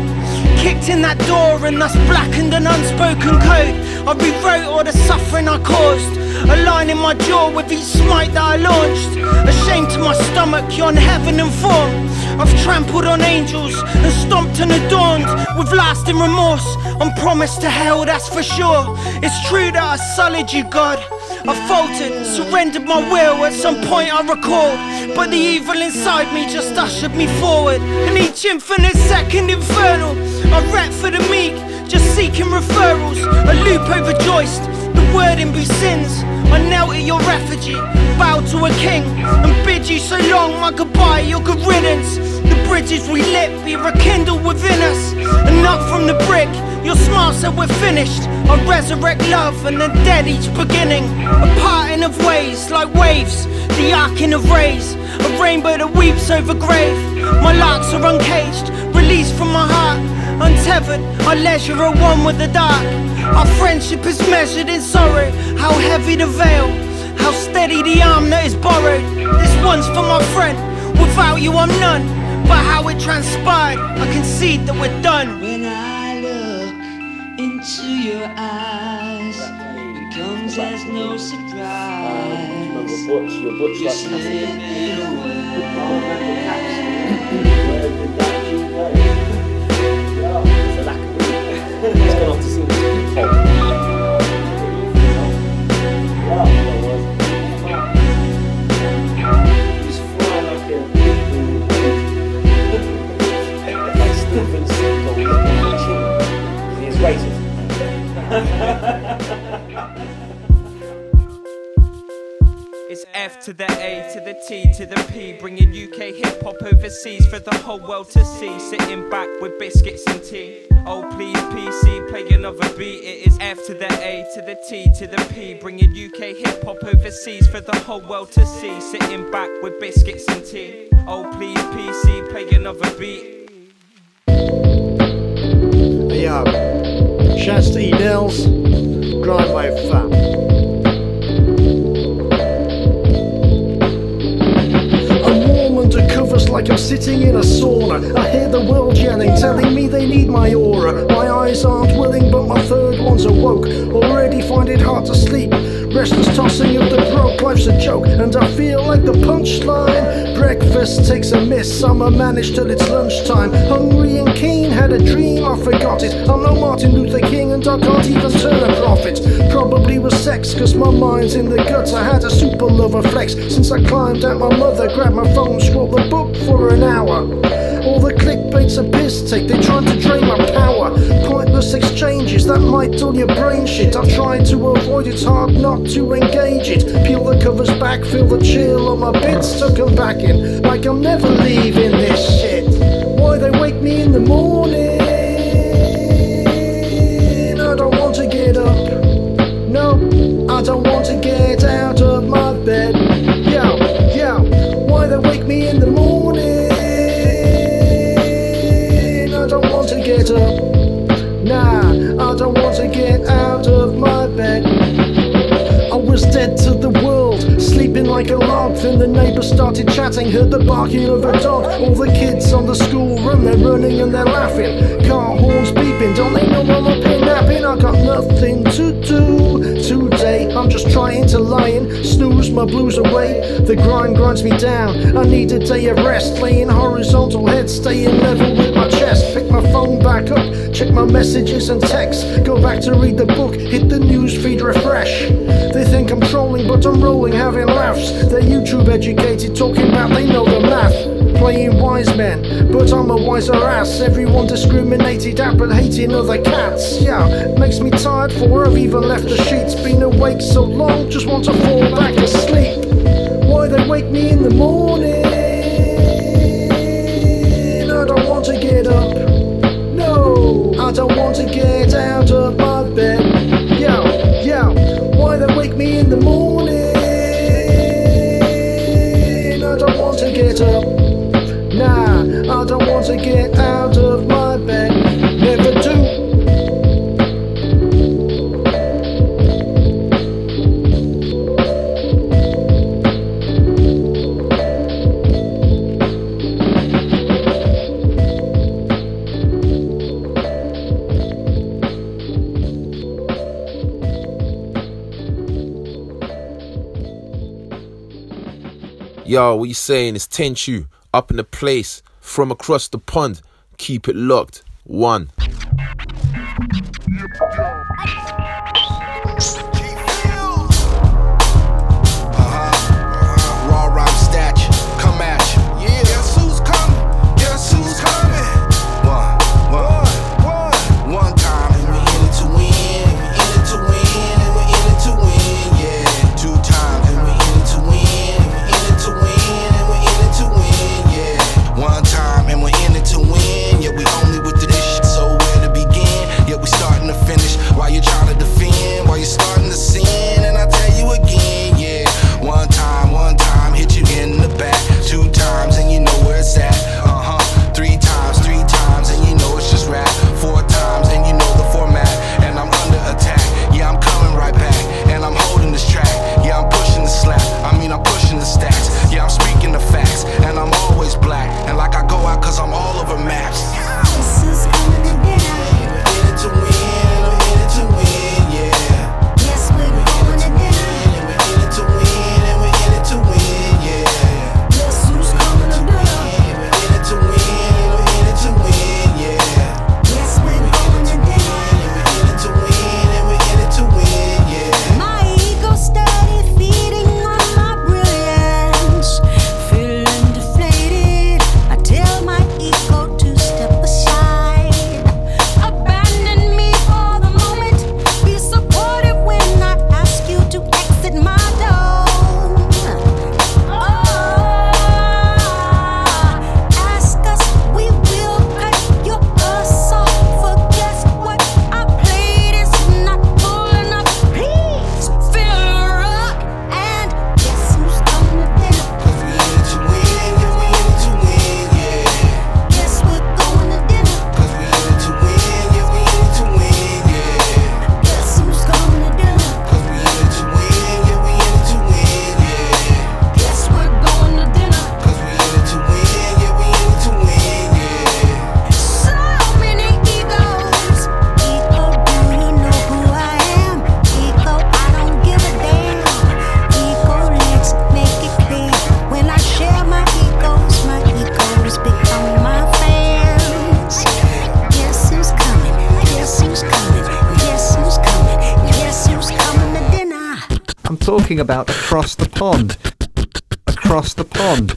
Kicked in that door and thus blackened an unspoken code. I rewrote all the suffering I caused, a line in my jaw with each smite that I launched. Ashamed to my stomach, yon heaven and form. I've trampled on angels and stomped and adorned with lasting remorse. I'm promised to hell, that's for sure. It's true that I sullied you, God. I faltered, surrendered my will at some point I recalled, but the evil inside me just ushered me forward. In each infinite second infernal, I rap for the meek, just seeking referrals. A loop overjoiced, the wording be sins. I knelt at your effigy, bowed to a king, and bid you so long my goodbye, your good riddance. The bridges we lit be rekindled within us, and up from the brick, your smile said we're finished. I resurrect love and the dead each beginning. A parting of ways like waves, the arcing of rays. A rainbow that weeps over grave. My larks are uncaged, released from my heart. Untethered, our leisure are one with the dark. Our friendship is measured in sorrow. How heavy the veil, how steady the arm that is borrowed. This one's for my friend, without you I'm none. But how it transpired, I concede that we're done. When I look into your eyes, it comes as no surprise. You're slipping away. Let's go off to see this. He's flying like a like Steven Seagal. He's racist. It's F to the A to the T to the P, bringing UK hip hop overseas for the whole world to see. Sitting back with biscuits and tea. Oh please PC, play another beat. It is F to the A to the T to the P, bringing UK hip hop overseas for the whole world to see. Sitting back with biscuits and tea. Oh please PC, play another beat. Hey yo, shouts to E-Nels, Grind Wave Fat. Covers like I'm sitting in a sauna. I hear the world yelling, telling me they need my aura. My eyes aren't willing, but my third one's awoke. Already find it hard to sleep. Restless tossing of the broke, life's a joke, and I feel like the punchline. Breakfast takes a miss, summer managed till it's lunchtime. Hungry and keen, had a dream, I forgot it. I'm no Martin Luther King and I can't even turn a profit. Probably was sex, cause my mind's in the guts. I had a super lover flex since I climbed out my mother, grabbed my phone, scrolled the book for an hour. All the clickbait's a piss take, they trying to drain my power. Pointless exchanges that might dull your brain shit. I've tried to avoid it, hard not to engage it. Peel the covers back, feel the chill on my bits, tuck 'em back in, like I'm never leaving this shit. Why they wake me in the morning? I don't want to get up. No, I don't want to get out of my bed. Yo, why they wake me in the morning? I don't want to get up. Nah, I don't want to get out of my bed. I was dead to the world, sleeping like a log. Then the neighbours started chatting, heard the barking of a dog. All the kids on the school run, they're running and they're laughing. Car horns beeping, don't they know I'm up here napping? I got nothing to do today, I'm just trying to lie in, snooze my blues away. The grind grinds me down, I need a day of rest. Laying horizontal, head staying level with my chest. Pick my phone back up, check my messages and texts. Go back to read the book, hit the news feed, refresh. They think I'm trolling, but I'm rolling, having laughs. They're YouTube educated, talking about they know the math. Playing wise men, but I'm a wiser ass. Everyone discriminated at, but hating other cats. Yeah, makes me tired for I've even left the sheets. Been awake so long, just want to fall back asleep. Why they wake me in the morning? I don't want to get up. No, I don't want to get out of my bed. Yo, why they wake me in the morning? I don't want to get up. Nah, I don't want to get out of my bed. Never do. Yo, what you saying? It's Tenchu, up in the place, from across the pond. Keep it locked. 1. Raw rhyme stature, come at you. Yeah, guess who's coming? Guess who's coming? One time, and we're in it to win. We're in it to win, and we're in it to win. Yeah, 2 times, and we're in it to win. We're in it to win, and we're in it to win. Yeah, 1 time, and we're in it to win. Yeah, we only with this shit, so where to begin? Yeah, we starting to finish while you're trying to defend, while you're starting to sin. And I tell you again, yeah, 1 time, hit you in the back. 2 times, and you know where it's at. 3 times, and you know it's just rap. 4 times, and you know the format. And I'm under attack. Yeah, I'm coming right back, and I'm holding this track. Yeah, I'm pushing the slap. I'm pushing the stats. Yeah, I'm speaking the facts, and I'm always black. And like I go out, cause I'm all over maps. This is coming to dinner. We're in it to win, I'm in it to win, yeah. Yes, we're going to dinner. And we're in it to win, and we're in it to win, yeah. Guess who's coming to dinner? We're in it to win, and we're in it to win, yeah. Yes, we're going to dinner. And we're in it to win, and we're in it to win, yeah. My ego steady feeding on my brilliance, feeling deflated. I tell my ego to step aside, abandon me for the moment. Be supportive when I ask you to exit my door. Ask us, we will cut your ass off. For guess what? Our plate is not full enough. Please fill her up and guess who's coming to dinner? Cause we in it to win, yeah, we in it to win, yeah. Guess we're going to dinner. Cause we in it to win, yeah, we in it to win, yeah. Guess who's coming to dinner? Cause we in it to win, yeah, we in it to win, yeah. Guess we're going to dinner. Cause we in it to win, yeah, we in it to win, yeah. So many egos. Ego, do you know who I am? Ego, I don't give a damn. Ego, let's make it clear. When I share my egos become my fans. Guess who's coming? Guess who's coming? Guess who's coming? Guess who's coming to dinner? I'm talking about across the pond. Across the pond.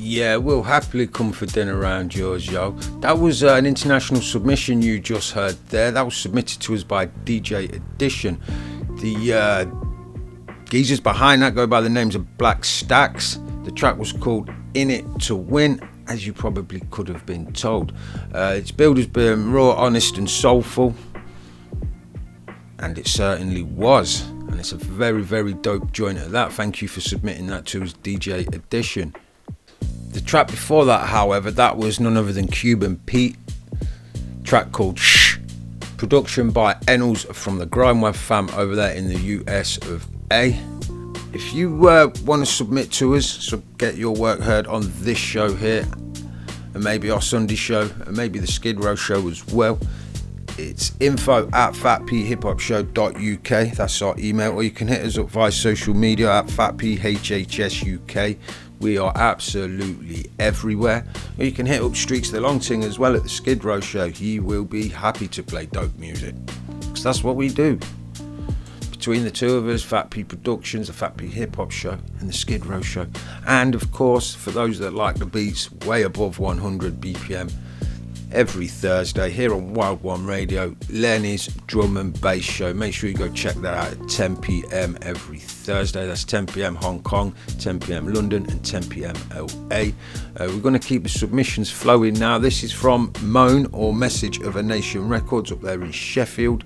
Yeah, we'll happily come for dinner around yours, yo. That was an international submission you just heard there. That was submitted to us by DJ Edition. The geezers behind that go by the names of Black Stacks. The track was called In It To Win, as you probably could have been told. Its build has been raw, honest and soulful, and it certainly was. And it's a very, very dope joint at that. Thank you for submitting that to us, DJ Edition. The track before that, however, that was none other than Cuban Pete. Track called Shh. Production by Ennels from the Grindwave fam over there in the US of A. If you want to submit to us, so get your work heard on this show here, and maybe our Sunday show, and maybe the Skid Row show as well, it's info@fatphiphopshow.uk. That's our email, or you can hit us up via social media at FatPHHSUK. We are absolutely everywhere. Or you can hit up Streaks the Long Ting as well at the Skid Row show. He will be happy to play dope music, because that's what we do. Between the two of us, F.A.T.P Productions, the F.A.T.P Hip Hop Show and the Skid Row Show. And of course, for those that like the beats way above 100 BPM, every Thursday here on Wild One Radio, Leni's Drum and Bass Show. Make sure you go check that out at 10 PM every Thursday. That's 10 PM Hong Kong, 10 PM London and 10 PM LA. We're going to keep the submissions flowing now. This is from Moan, or Message of a Nation Records, up there in Sheffield.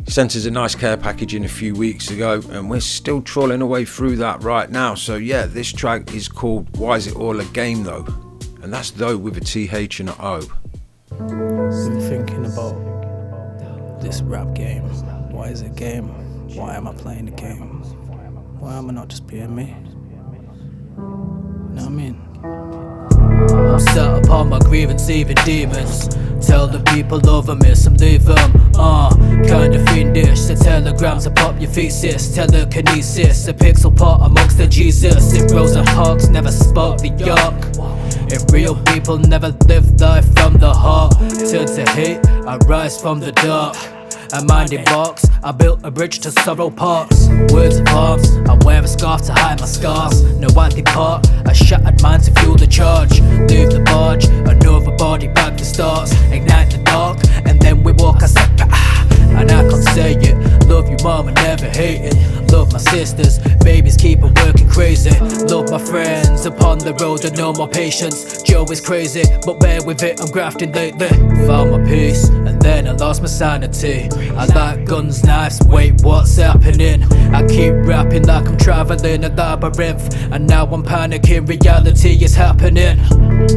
Sent us a nice care package in a few weeks ago, and we're still trawling away through that right now. So yeah, this track is called Why Is It All a Game Though? And that's though with a TH and an O. Been thinking about this rap game. Why is it a game? Why am I playing the game? Why am I not just being me? You know what I mean? I'm set upon my grievance, even demons. Tell the people over me, some leave them. Kind of fiendish. The telegrams to pop your thesis. Telekinesis, a pixel part amongst the Jesus. If Rosa Parks never spoke the York. If real people never lived life from the heart. Turn to hate, I rise from the dark. A minded box, I built a bridge to Sorrow Parks. Words of arms, I wear a scarf to hide my scars. No, I depart, a shattered mind to fuel the charge. Leave the barge, another body back to stars. Ignite the dark, and then we walk a sector. And I can't say it, love you mama, never hate it. Love my sisters, babies keep on working crazy. Love my friends, upon the road and no more patience. Joe is crazy, but bear with it, I'm grafting lately. Found my peace, and then I lost my sanity. I like guns, knives, wait, what's happening? I keep rapping like I'm traveling a labyrinth, and now I'm panicking, reality is happening.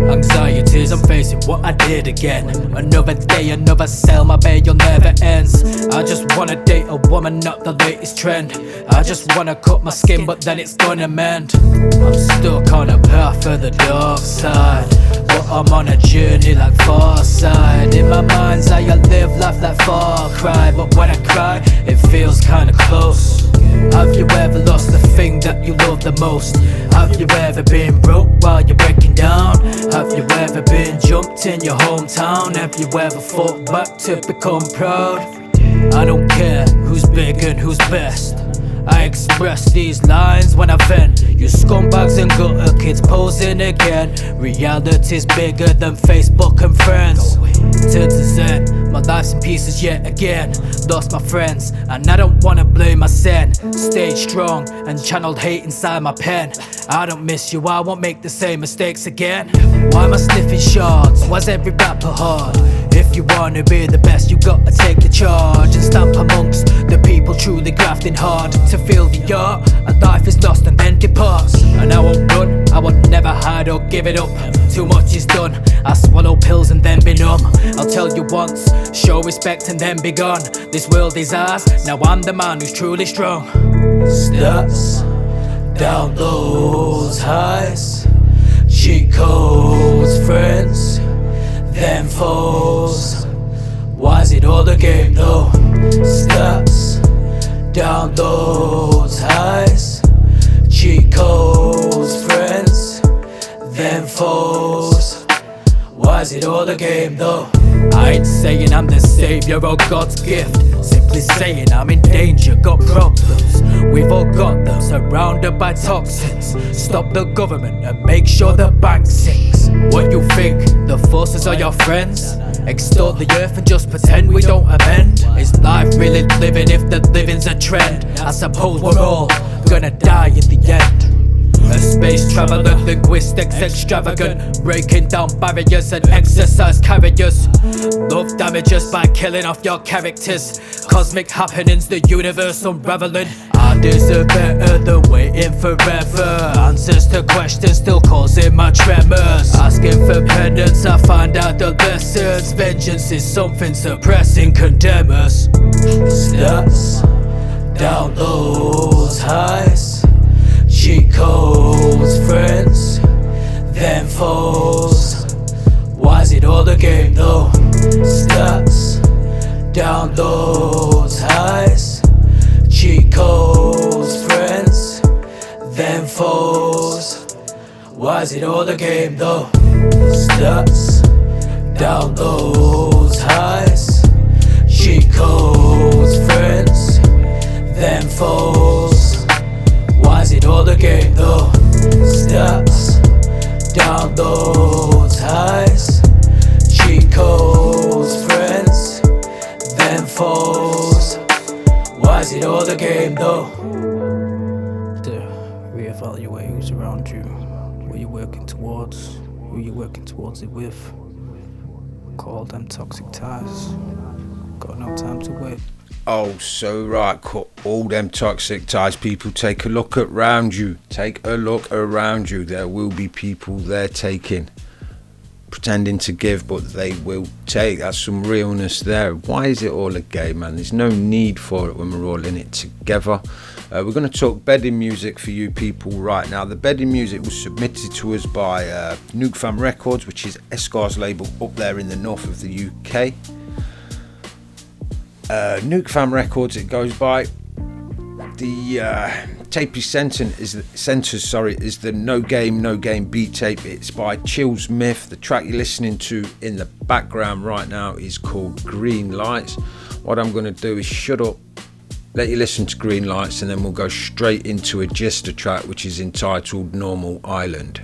Anxieties, I'm facing what I did again. Another day, another cell, my bail never ends. I just wanna date a woman, not the latest trend. I just wanna cut my skin, but then it's gonna mend. I'm stuck on a path of the dark side, but I'm on a journey like far side. In my mind's eye, I live life like Far Cry, but when I cry, it feels kinda close. Have you ever lost the thing that you love the most? Have you ever been broke while you're breaking down? Have you ever been jumped in your hometown? Have you ever fought back to become proud? I don't care who's big and who's best. I express these lines when I vent. You scumbags and gutter kids posing again. Reality's bigger than Facebook and friends. Turn to Zen, my life's in pieces yet again. Lost my friends, and I don't wanna blame my sin. Stayed strong and channeled hate inside my pen. I don't miss you, I won't make the same mistakes again. Why am I sniffing shards? Why's every rapper hard? If you wanna be the best, you gotta take the charge and stamp amongst the people truly grafting hard to feel the art. A life is lost and then departs. And I won't run, I would never hide or give it up. Too much is done, I swallow pills and then be numb. I'll tell you once, show respect and then be gone. This world is ours, now I'm the man who's truly strong. Stats, down lows, highs, cheat codes, friends, them foes. Why is it all a game though? Stats, downloads, highs, cheat codes, friends, them foes. Why is it all a game though? I ain't saying I'm the savior or God's gift. simply saying I'm in danger, got problems. We've all got them, surrounded by toxins. Stop the government and make sure the bank sinks. What you think, the forces are your friends? Extort the earth and just pretend we don't amend? Is life really living if the living's a trend? I suppose we're all gonna die in the end. A space traveler, linguistics extravagant, breaking down barriers and exercise carriers. Love damages by killing off your characters. Cosmic happenings, the universe unraveling. I deserve better than waiting forever. Answers to questions still causing my tremors. Asking for penance, I find out the lessons. Vengeance is something suppressing, condemn us. Stats, downloads, highs, cheat codes, friends, then foes. Why is it all a game though? Stats, downloads, highs, cheat codes, friends, then foes. Why is it all a game though? Stats, downloads, highs, cheat codes, friends, then foes. Why is it all a game though? Stats, downloads, highs, cheat codes, friends, then foes. Why is it all a game though? To reevaluate who's around you, what you're working towards, who you're working towards it with. Call them toxic ties. Got no time to wait. Oh, so right, cut all them toxic ties. People, take a look around you. Take a look around you. There will be people there taking, pretending to give, but they will take. That's some realness there. Why is it all a game, man? There's no need for it when we're all in it together. We're going to talk bedding music for you people right now. The bedding music was submitted to us by Nuke Fam Records, which is Escar's label up there in the north of the UK. Nuke Fam Records, it goes by. The tape he sent is the No Game beat tape. It's by Chill Smith. The track you're listening to in the background right now is called Green Lights. What I'm going to do is shut up, let you listen to Green Lights, and then we'll go straight into a Gister track which is entitled Normal Island.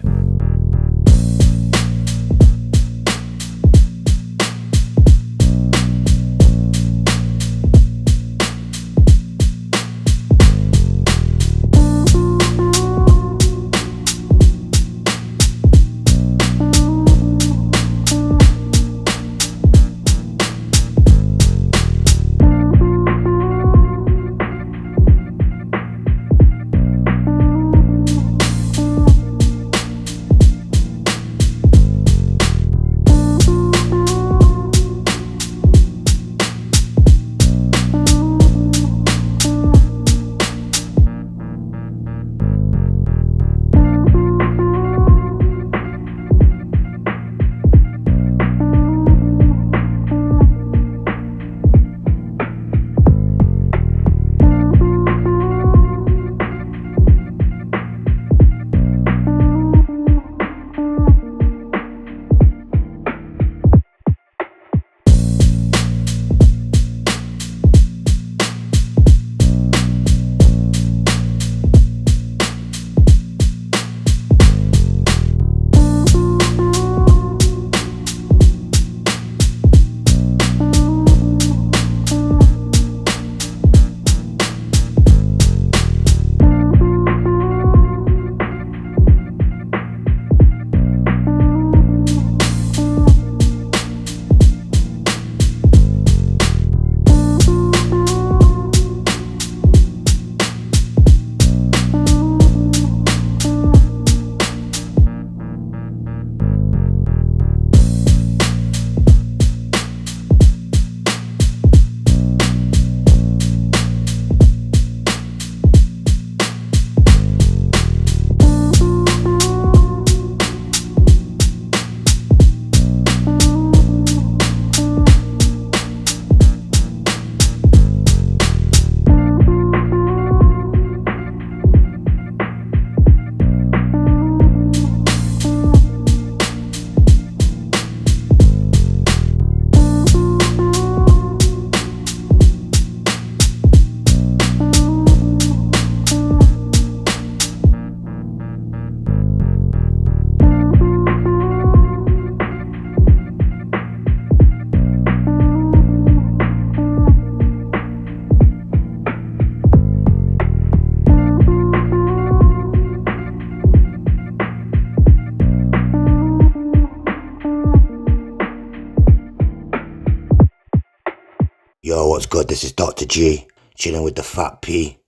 Yo, what's good? This is Dr. G, chilling with the F.A.T.P.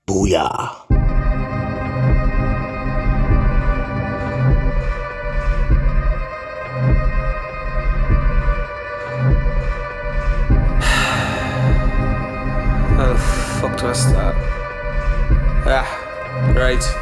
Booyah. How the fuck do I start? Right.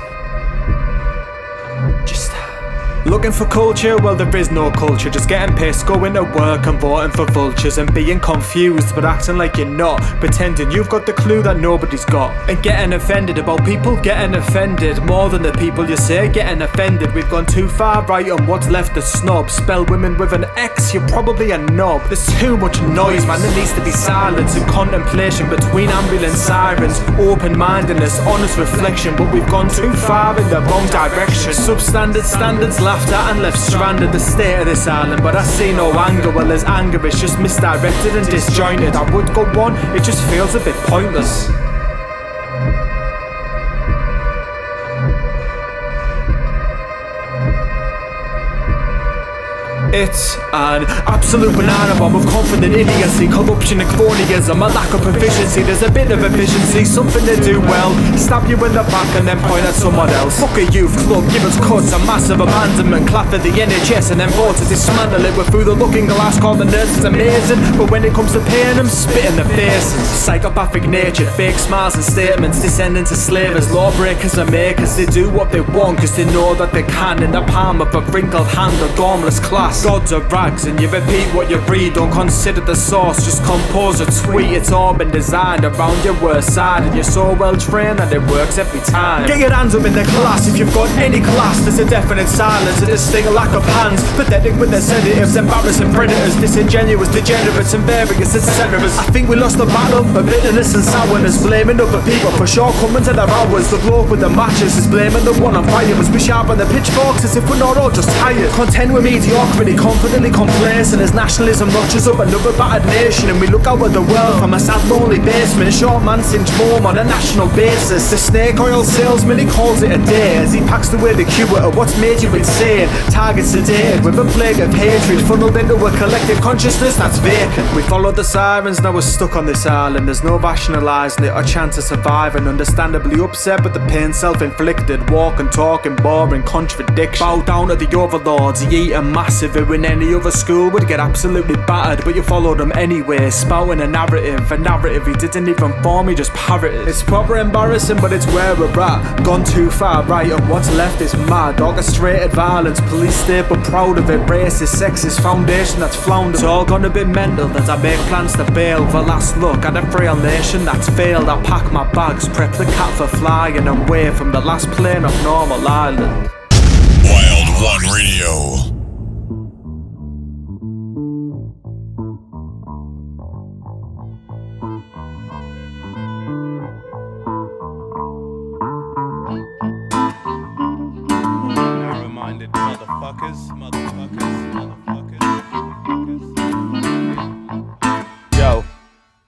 Looking for culture? Well, there is no culture. Just getting pissed, going to work and voting for vultures, and being confused but acting like you're not, pretending you've got the clue that nobody's got, and getting offended about people getting offended more than the people you say getting offended. We've gone too far right on what's left of snobs. Spell women with an X, you're probably a knob. There's too much noise, man, there needs to be silence and contemplation between ambulance sirens, open-mindedness, honest reflection. But we've gone too far in the wrong direction. Substandard standards laughed at and left stranded, the state of this island. But I see no anger, well there's anger, it's just misdirected and disjointed. I would go on, it just feels a bit pointless. It's an absolute banana bomb of confident idiocy, corruption and cronyism, a lack of proficiency. There's a bit of efficiency, something to do well. Stab you in the back and then point at someone else. Fuck a youth club, give us cuts, a massive abandonment. Clap at the NHS and then vote to dismantle it. We're through the looking glass, call the nurses amazing, but when it comes to paying them, spit in the faces. Psychopathic nature, fake smiles and statements, descending to slavers, lawbreakers and makers. They do what they want cause they know that they can. In the palm of a wrinkled hand, a gormless class. Gods are rags and you repeat what you read. Don't consider the source, just compose a tweet. It's all been designed around your worst side, and you're so well trained that it works every time. Get your hands up in the class if you've got any class. There's a definite silence, a distinct lack of hands. Pathetic with their sedatives, embarrassing predators, disingenuous, degenerates and various etc. I think we lost the battle for bitterness and sourness, blaming other people for shortcomings and their hours. The bloke with the matches is blaming the one on fire. Must be sharp on the pitchforks as if we're not all just tired. Content with mediocrity, confidently complacent as nationalism notches up another battered nation, and we look out at the world from a sad lonely basement. Short man singe home on a national basis. The snake oil salesman, he calls it a day as he packs away the cure of what's made you insane. Targets sedated with a plague of hatred, funneled into a collective consciousness that's vacant. We follow the sirens, now we're stuck on this island. There's no rationalising it or chance of surviving. Understandably upset but the pain self-inflicted. Walking, talking, boring contradiction. Bow down to the overlords, you eat a massive. In any other school would get absolutely battered, but you followed them anyway, spouting a narrative he didn't even form, he just parroted. It's proper embarrassing, but it's where we're at. Gone too far right, and what's left is mad. Orchestrated violence, police state but proud of it. Racist, sexist foundation that's floundered. It's all gonna be mental as I make plans to bail. The last look at a frail nation that's failed. I pack my bags, prep the cat for flying away from the last plane of Normal Island. Wild One Radio. Yo,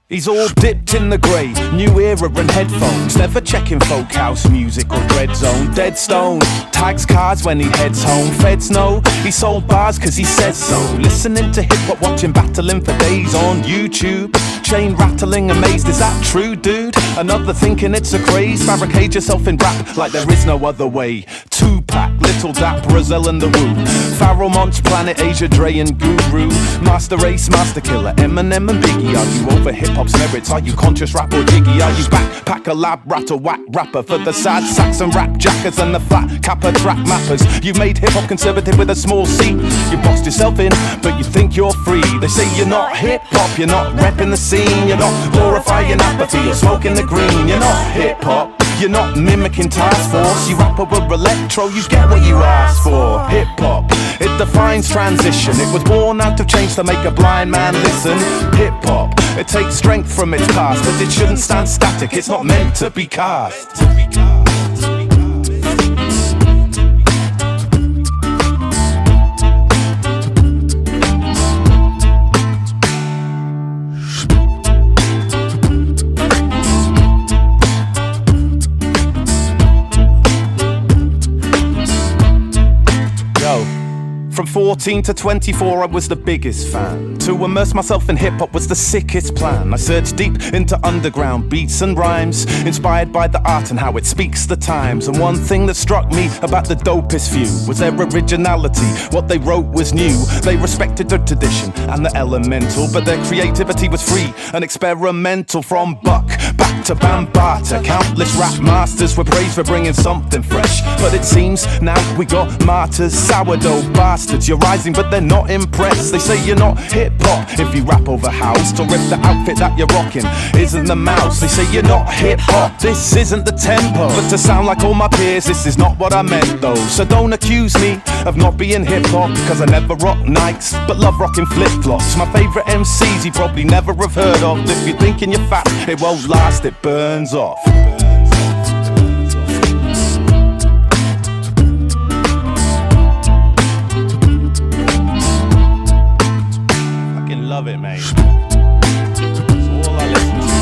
he's all dipped in the grey, new era and headphones, never checking folk house music or Dread Zone. Dead stone, tags cards when he heads home. Feds know he sold bars cause he says so. Listening to hip-hop, watching battling for days on YouTube. Chain rattling, amazed, is that true, dude? Another thinking it's a craze. Barricade yourself in rap like there is no other way. Tupac, Little Dap, Brazil and the Woo, Pharoah Monch, Planet Asia, Dre and Guru, Master Race, Master Killer, Eminem and Biggie. Are you over hip-hop's merits? Are you conscious rap or jiggy? Are you backpack a lab rat or whack rapper for the sad sacks and rap jackers and the flat kappa track mappers? You've made hip-hop conservative with a small c. You boxed yourself in, but you think you're free. They say you're not hip-hop, you're not repping the scene. You're not glorifying apathy, you're smoking the green. You're not hip-hop, you're not mimicking Task Force. You rap over electro, you get what you ask for. Hip-hop, it defines transition. It was born out of change to make a blind man listen. Hip-hop, it takes strength from its past, but it shouldn't stand static, it's not meant to be cast. From 14 to 24, I was the biggest fan. To immerse myself in hip-hop was the sickest plan. I searched deep into underground beats and rhymes, inspired by the art and how it speaks the times. And one thing that struck me about the dopest few was their originality. What they wrote was new. They respected the tradition and the elemental, but their creativity was free and experimental. From Buck back to Bambata, countless rap masters were praised for bringing something fresh. But it seems now we got martyrs, sourdough bastards. You're rising but they're not impressed. They say you're not hip-hop if you rap over house, or if the outfit that you're rocking isn't the mouse. They say you're not hip-hop, this isn't the tempo. But to sound like all my peers, this is not what I meant though. So don't accuse me of not being hip-hop, because I never rock Nikes, but love rocking flip-flops. My favourite MCs you probably never have heard of. If you're thinking you're fat, it won't last, it burns off. Love it, mate. It's all I listen to.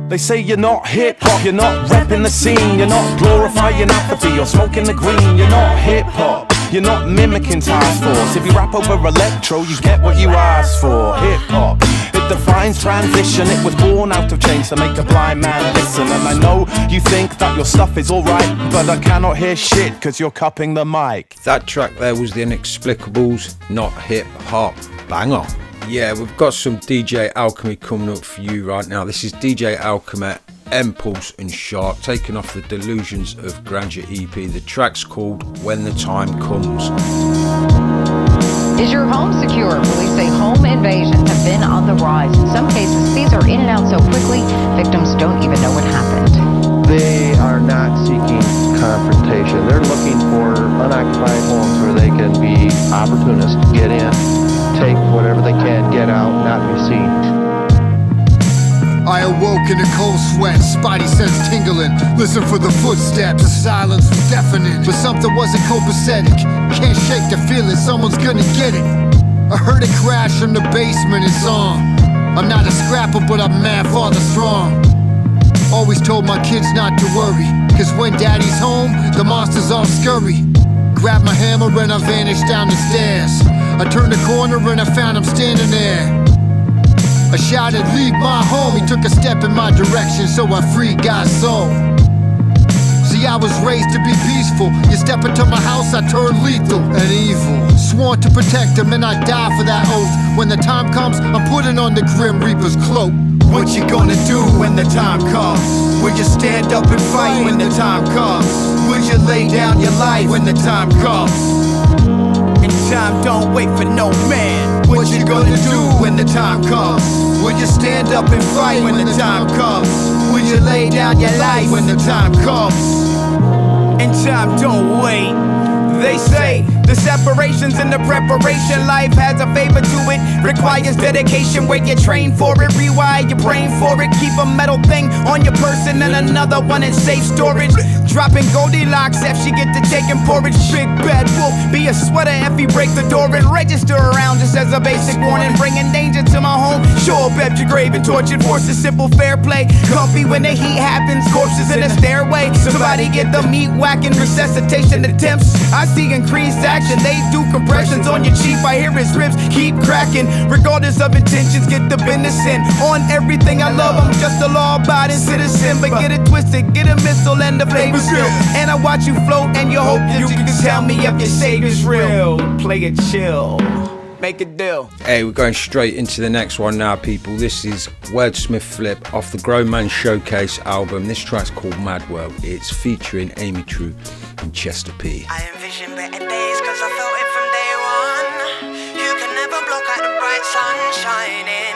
They say you're not hip-hop, you're not repping the scene, you're not glorifying apathy or smoking the green. You're not hip-hop, you're not mimicking Task Force. If you rap over electro, you get what you asked for. Hip-hop, it defines transition. It was born out of change to make a blind man listen. And I know you think that your stuff is alright, but I cannot hear shit cause you're cupping the mic. That track there was the Inexplicables, Not Hip Hop. Banger. Yeah, we've got some DJ Alchemy coming up for you right now. This is DJ Alchemy, Impulse and Shark, taking off the Delusions of Grandeur EP. The track's called When the Time Comes. Is your home secure? Police say home invasions have been on the rise. In some cases, thieves are in and out so quickly, victims don't even know what happened. They are not seeking confrontation. They're looking for unoccupied homes where they can be opportunists, get in, take whatever they can, get out, not be seen. I awoke in a cold sweat, spidey sense tingling. Listen for the footsteps, the silence was deafening. But something wasn't copacetic, can't shake the feeling, someone's gonna get it. I heard it crash from the basement, it's on. I'm not a scrapper, but I'm mad father strong. Always told my kids not to worry, cause when daddy's home, the monsters all scurry. Grabbed my hammer and I vanished down the stairs. I turned the corner and I found him standing there. I shouted, leave my home. He took a step in my direction, so I freed God's soul. See, I was raised to be peaceful. You step into my house, I turn lethal and evil. Sworn to protect him and I die for that oath. When the time comes, I'm putting on the Grim Reaper's cloak. What you gonna do when the time comes? Will you stand up and fight when the time comes? Will you lay down your life when the time comes? And time don't wait for no man. What you gonna do when the time comes? Will you stand up and fight when the time comes? Will you lay down your life when the time comes? And time don't wait. They say the separations and the preparation. Life has a favor to it, requires dedication where you train for it, rewire your brain for it. Keep a metal thing on your person and another one in safe storage. Dropping Goldilocks if she get to taking porridge. Big bad wolf, be a sweater if he break the door and register around just as a basic warning. Bringing danger to my home, sure bet your grave and tortured forces. Simple fair play, comfy when the heat happens. Corpses in the stairway, somebody get the meat whacking. Resuscitation attempts, I see increased action. They do compressions on your cheek, I hear his ribs keep cracking. Regardless of intentions, get the business in. On everything I love, I'm just a law-abiding citizen. But get it twisted, get a missile and the flavor's real. And I watch you float and you hope that you can tell me if your savior's real. Play it chill, make a deal. Hey, we're going straight into the next one now, people. This is Wordsmith Flip off the Grown Man Showcase album. This track's called Mad World. It's featuring Amy True and Chester P. I envision better days cause I felt it from day one. You can never block out the bright sun shining.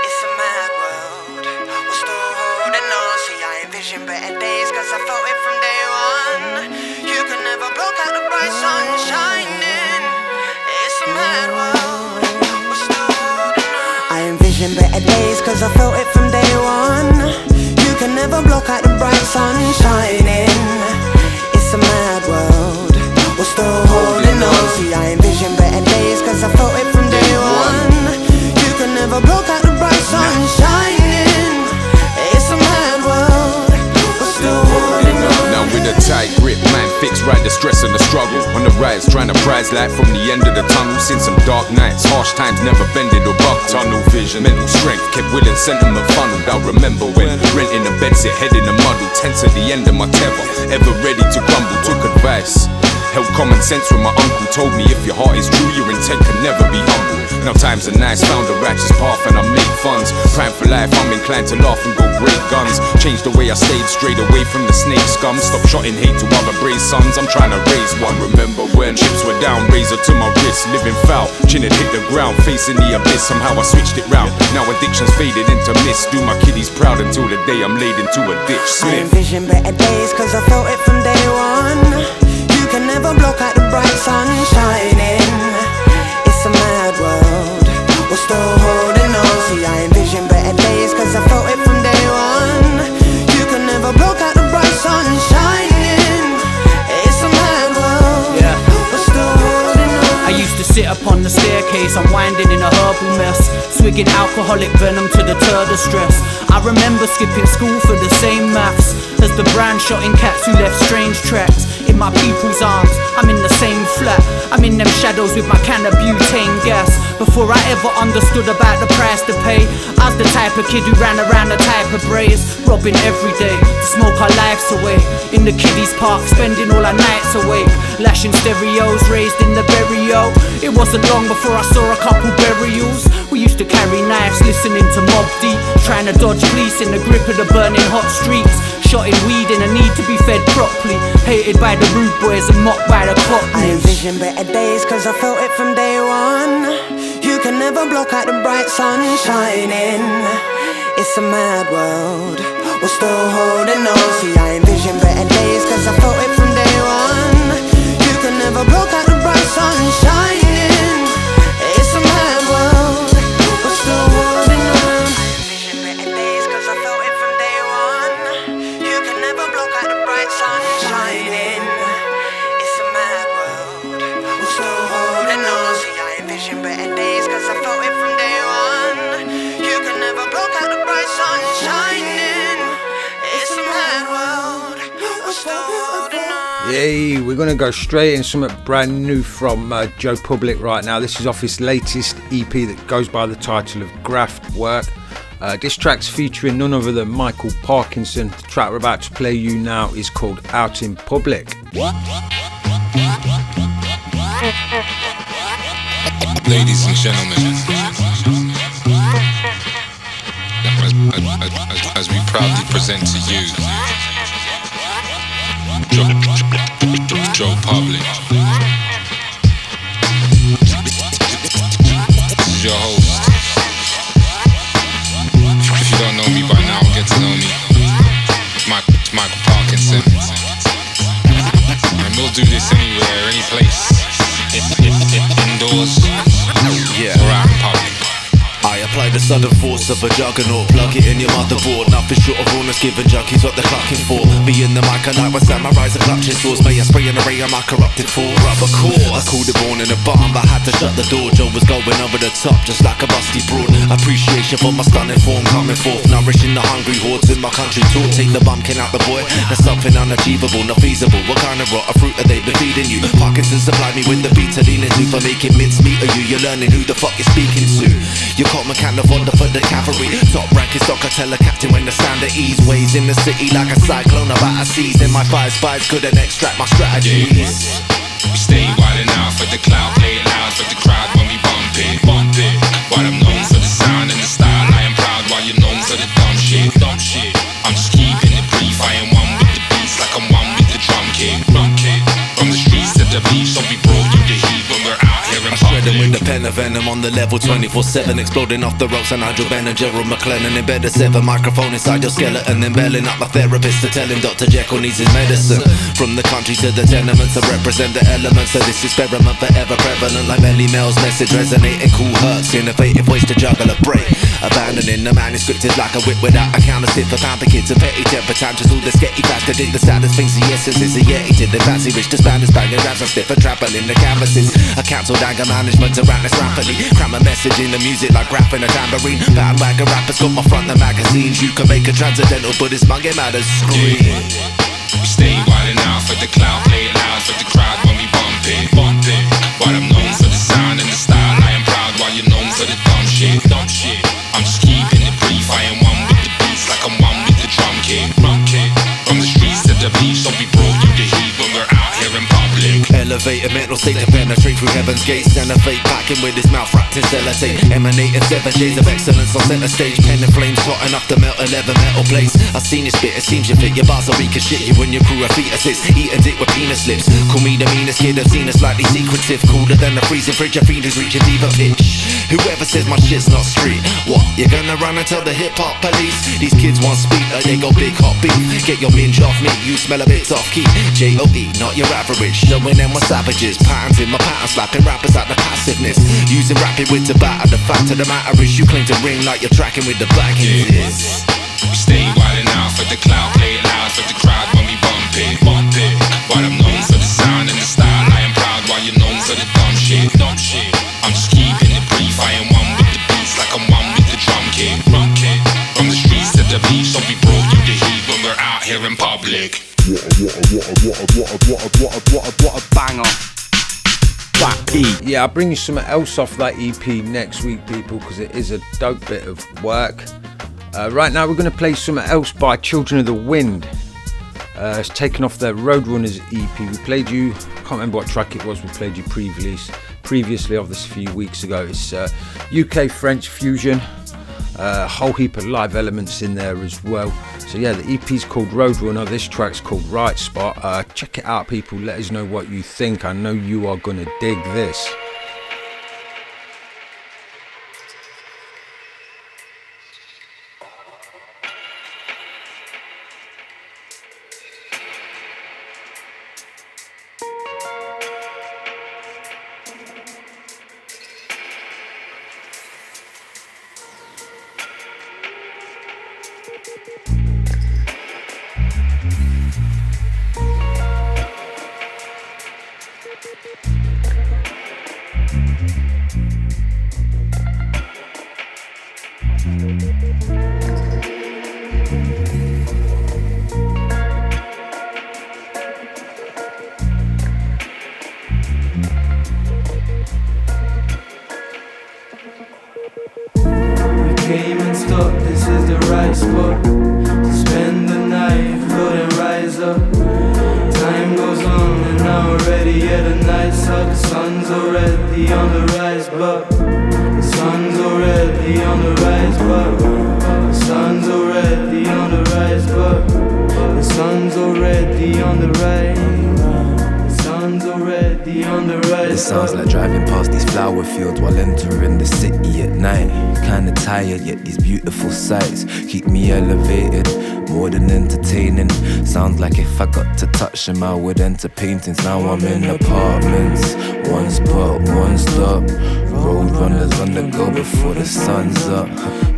It's a mad world, we're still holding on. See, I envision better days cause I felt it from day one. You can never block out the bright sun shining. It's a mad world, we're still holding on. I envision better days cause I felt it from day one. You can never block out the bright sun shining. It's a mad world, we're still holding on. See, I envision better days cause I felt it from day one. You can never block out the bright sun shining. It's a mad world. shines light from the end of the tunnel. Seen some dark nights, harsh times, never bended or bucked. Tunnel vision, mental strength, kept willing, sentiment funneled. I remember when renting a bedsit, head in a muddle, tense at the end of my tether, ever ready to crumble. Took advice, held common sense when my uncle told me if your heart is true, your intent can never be humble. Now times are nice, found a righteous path and I made funds. Prime for life, I'm inclined to laugh and go great guns. Changed the way I stayed straight away from the snake scum. Stop shotting hate to other brave sons, I'm trying to raise one. Remember when chips were down, razor to my wrist, living foul, chin had hit the ground, facing the abyss. Somehow I switched it round, now addiction's faded into mist. Do my kiddies proud until the day I'm laid into a ditch. Smith. I envision better days cause I felt it from day one. You can never block out the bright sun shining. It's a mad world, we're still holding on. See, I envision better days cause I felt it from day one. You can never block out the bright sun shining. It's a mad world, we're still holding on. I used to sit upon the staircase, unwinding in a herbal mess, swigging alcoholic venom to deter the stress. I remember skipping school for the same maths as the brand shotting cats who left strange tracks. In my people's arms, I'm in the same flat, I'm in them shadows with my can of butane gas. Before I ever understood about the price to pay, I was the type of kid who ran around the type of braze, robbing every day to smoke our lives away. In the kiddies park, spending all our nights awake, lashing stereos, raised in the burial. It wasn't long before I saw a couple burials. We used to carry knives, listening to Mob Deep, trying to dodge police in the grip of the burning hot streets. Shotting weed in a need to be fed properly, hated by the rude boys and mocked by the cockneys. I envision better days cause I felt it from day one. You can never block out the bright sun shining. It's a mad world, we're still holding on. See, I envision better days cause I felt it from day one. You can never block out the bright sun shining. It's a mad world, we're still holding on. I envision better days cause I felt it from day one. You can never block out the bright sun shining. It's a mad world, we're still holding on. See, I envision better days cause I felt it from day one. You can never block out the bright sun shining. It's a mad world, we're still holding on. Yay, we're going to go straight in something brand new from Joe Public right now. This is off his latest EP that goes by the title of Graft Work. This track's featuring none other than Michael Parkinson. The track we're about to play you now is called Out in Public. Ladies and gentlemen, as we proudly present to you Joe Public. This is your host. If you don't know me by now, get to know me. Michael Parkinson. And we'll do this anywhere, any place. Indoors or out in public. I apply the sudden force of a juggernaut, plug it in your motherboard. Nothing short of rawness, giving junkies what they're clucking for. Be in the mic, I like when samurais are clutching swords. May I spray an array of my corrupted for rubber core. I called it born in a bomb, but had to shut the door. Joe was going over the top, just like a busty broad. Appreciation for my stunning form coming forth, nourishing the hungry hordes in my country talk. Take the bumpkin out the boy, that's something unachievable, not feasible. What kind of rot, a fruit are they been feeding you? Parkinson supplied me with the beat to lean into. For making mincemeat of you, you're learning who the fuck you're speaking to. You caught me can't afford to put the cavalry. Top rank is soccer, tell a captain when the stand at ease. Waves in the city like a cyclone about a seas. And my five spies couldn't extract my strategies. We stay wildin' out for the cloud, play it loud for the crowd when we bump it. While I'm known for the sound and the style, I am proud while you're known for the dumb shit. I'm just keeping it brief, I am one with the beats like I'm one with the drum kit. From the streets to the beach, so we brought you the heat when we're out here in public. Shredding with the pen of venom on the level 24/7, exploding off the ropes. And Nigel Ben and Gerald McLennan in bed, a 7 microphone inside your skeleton, then belling up my therapist to tell him Dr. Jekyll needs his medicine. From the country to the tenements, I represent the elements of this experiment forever prevalent. Like Melly Mel's message resonating, cool hurts, innovative ways to juggle a break. Abandoning the manuscript is like a whip without a counterfeit for pamper kids and petty temper tantrums. All the sketchy facts to dig the saddest things. The essence is a yeti to the fancy rich, the Spanish banging raps and stiff and trampling the canvases. I cancelled anger management around this rapidly. Cram a message in the music like rapping a tambourine. Bandwagon rappers got my front the magazines. You can make a transcendental Buddhist monk get mad as scream. We stay wildin' out for the cloud, play it loud for the crowd when we bump it. While Elevated mental state to penetrate through heaven's gates. And a fate packing with his mouth wrapped in sellotape. Emanating 7 shades of excellence on center stage. Pen and flames hot enough to melt 11 metal plates. I seen this bit, it seems you fit your bars will shit you when your crew are fetuses. Eating dick with penis lips. Call me the meanest kid I've seen, a slightly secretive. Cooler than the freezing fridge, a fiend who's reaching fever pitch. Whoever says my shit's not street, what? You're gonna run and tell the hip-hop police? These kids want speed, they got big hot beef. Get your minge off me, you smell a bit off key. J-O-E, not your average. Showing them we're savages. Patterns in my pattern, slapping rappers out the passiveness. Using rapid wit to batter. The fact of the matter is you claim to ring like you're tracking with the back in this. We stay wildin' out for the cloud, play it loud for the crowd when we bump it. Bump it. While I'm known for the sound and the style, I am proud while you're known for the dumb shit. Dumb shit. I'm just keeping it brief. I am one with the beats like I'm one with the drum kit. Drum kit. From the streets to the beach, so we brought you the heat when we're out here in public. What a banger. Yeah, I'll bring you something else off that EP next week, people, because it is a dope bit of work. Right now we're going to play something else by Children of the Wind. It's taken off their Roadrunners EP. We played you, I can't remember what track it was, we played you previously of this a few weeks ago. It's UK French fusion, a whole heap of live elements in there as well. So yeah, the EP's called Roadrunner, this track's called Right Spot. Check it out, people, let us know what you think. I know you are going to dig this. Sounds like if I got to touch them I would enter paintings. Now I'm in apartments, one spot, one stop. Road runners on the go before the sun's up.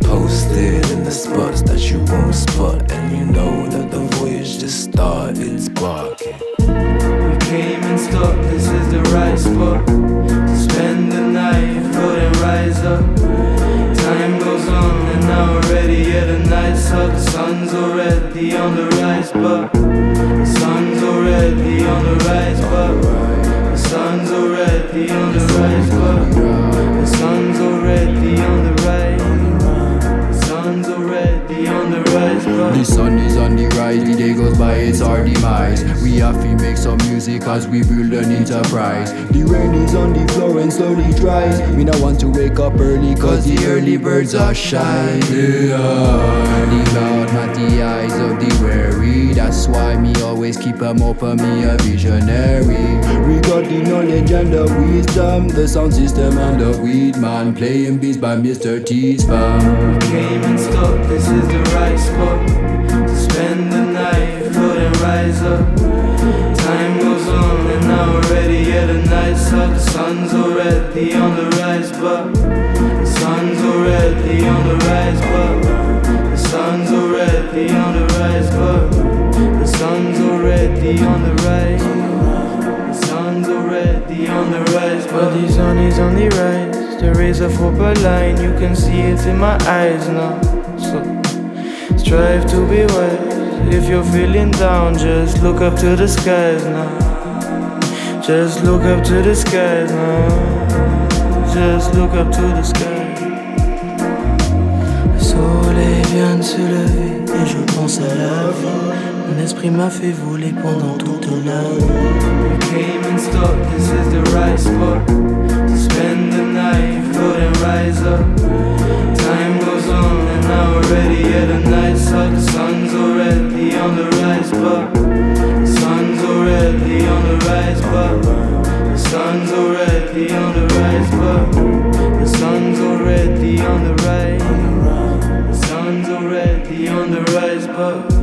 Posted in the spots that you won't spot. And you know that the voyage just started sparking. We came and stopped, this is the right spot to spend the night, float and rise up. Time goes on and now already at the night's up. The sun's already on the rise, but the sun's already on the rise, but the sun's already on the rise, but the sun's already on the rise. The sun's already on the rise, but the sun is on the rise, the day goes by, it's our demise. We have to make some music as we build an enterprise. The rain is on the floor and slowly dries. We don't want to wake up early cause the early birds are shy. The cloud, not the eyes of the weary. That's why me always keep them open, me a visionary. We got the knowledge and the wisdom, the sound system and the weed man. Playing beats by Mr. T's fam. We came and stopped, this is the right spot to spend the night, float and rise up. Time goes on and now already at the night's up. The sun's already on the rise, but the sun's already on the rise, but the sun's already on the rise, but the sun's already on the rise. The sun's already on the rise, but the sun is on the rise. There is a football line, you can see it in my eyes now. So strive to be wise. If you're feeling down, just look up to the skies now. Just look up to the skies now. Just look up to the skies. So soleil vient de se lever et je pense à la vie. Mon esprit m'a fait voler pendant toute la nuit. We came and stopped, this is the right spot to spend the night, float and rise up. Time goes on and now already at the night's up. The sun's already on the rise, but the sun's already on the rise, but the sun's already on the rise, but the sun's already on the rise. The sun's already on the rise, but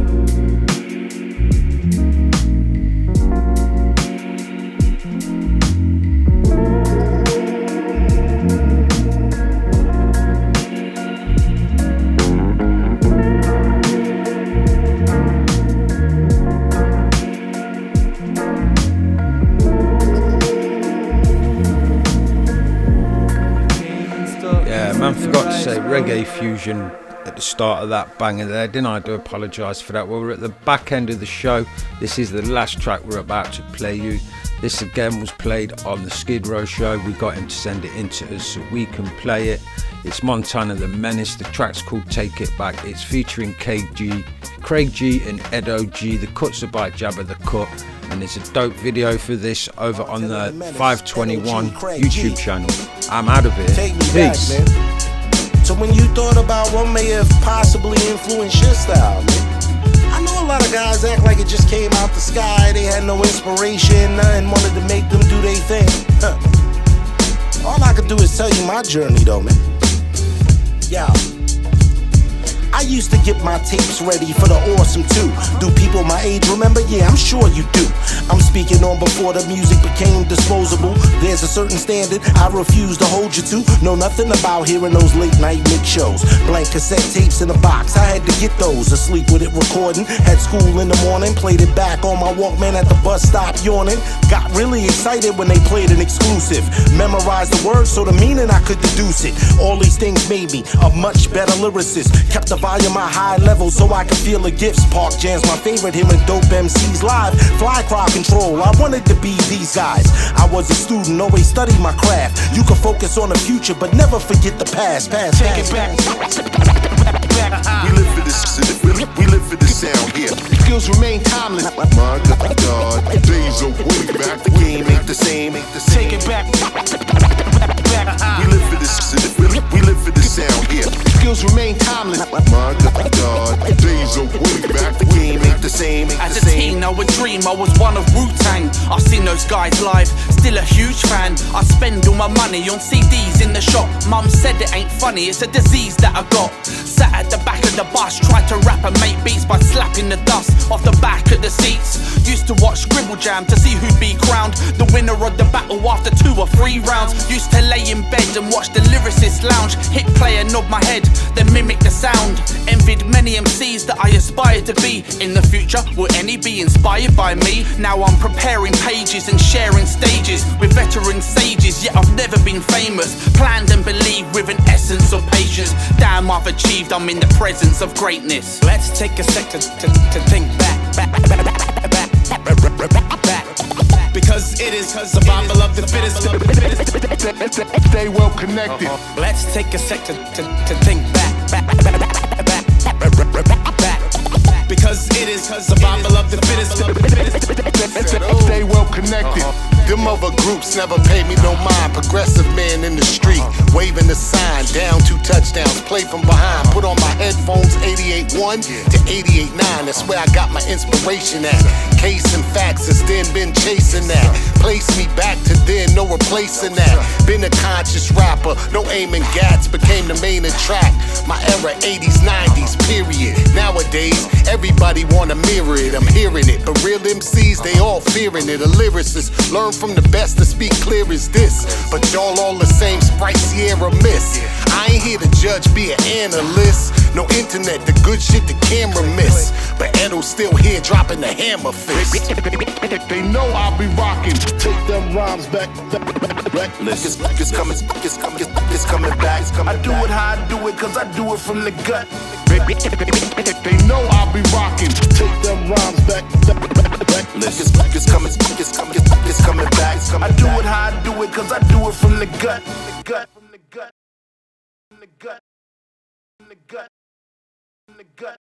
Man, forgot to say reggae fusion at the start of that banger there, didn't I? I do apologise for that. Well, we're at the back end of the show. This is the last track we're about to play you. This again was played on the Skid Row show. We got him to send it in to us so we can play it. It's Montana the Menace. The track's called Take It Back. It's featuring Craig G and Edo G. The cuts are by Jabba the Cut. And there's a dope video for this over on the 521 YouTube channel. I'm out of here. Peace. So when you thought about what may have possibly influenced your style, man, I know a lot of guys act like it just came out the sky. They had no inspiration, nothing wanted to make them do their thing. All I could do is tell you my journey though, man. Yeah. I used to get my tapes ready for the awesome too. Do people my age remember? Yeah, I'm sure you do. I'm speaking on before the music became disposable. There's a certain standard I refuse to hold you to. Know nothing about hearing those late night mix shows. Blank cassette tapes in a box, I had to get those. Asleep with it recording, had school in the morning. Played it back on my Walkman at the bus stop yawning. Got really excited when they played an exclusive. Memorized the words so the meaning I could deduce it. All these things made me a much better lyricist. Kept the volume at high level so I could feel the gifts. Park Jam's my favorite, him and Dope MCs live. Fly crowd control, I wanted to be these guys. I was a student, always studied my craft. You can focus on the future, but never forget the past. Take it back. We live for this, we live for this sound here. Skills remain timeless. My God, days are way back. We ain't the same. Take it back. We live for this, we live for this sound here. Skills remain timeless. My God, days are way back. We ain't the same. As a teen, I would dream I was one of Wu-Tang. I've seen those guys live, still a huge fan. I spend all my money on CDs in the shop. Mum said it ain't funny, it's a disease that I got. Sat at the back of the bus, tried to rap and make beats by slapping the dust off the back of the seats. Used to watch Scribble Jam to see who'd be crowned the winner of the battle after 2 or 3 rounds. Used to lay in bed and watch the lyricist lounge, hit play and nod my head, then mimic the sound. Envied many MCs that I aspire to be. In the future, will any be inspired by me? Now I'm preparing pages and sharing stages with veteran sages, yet I've never been famous. Planned and believed with an essence of patience. Damn, I've achieved, I'm in the presence of greatness. Let's take a sec to think back. Because it is survival of the fittest. Stay well connected. Let's take a sec to think back. Because it is survival of the fittest. Stay well connected. Them other groups never paid me no mind. Progressive man in the street, waving the sign. Down 2 touchdowns, play from behind. Put on my headphones, 88.1 to 88.9. That's where I got my inspiration at. Case and facts has then been chasing that. Place me back to then, no replacing that. Been a conscious rapper, no aiming gats. Became the main attract. My era, 80s, 90s, period. Nowadays, everybody wanna mirror it. I'm hearing it, but real MCs, they all fearing it. A lyricist, learn from the best to speak clear as this. But y'all all the same Sprite Sierra miss. I ain't here to judge, be an analyst. No internet, the good shit the camera miss. But Edo's still here dropping the hammer fist. They know I'll be rocking. Take them rhymes back. It's coming back. I do it how I do it, cause I do it from the gut. They know I'll be rocking. Take them rhymes back. It's coming back. I do it how I do it, cause I do it from the gut. in the gut.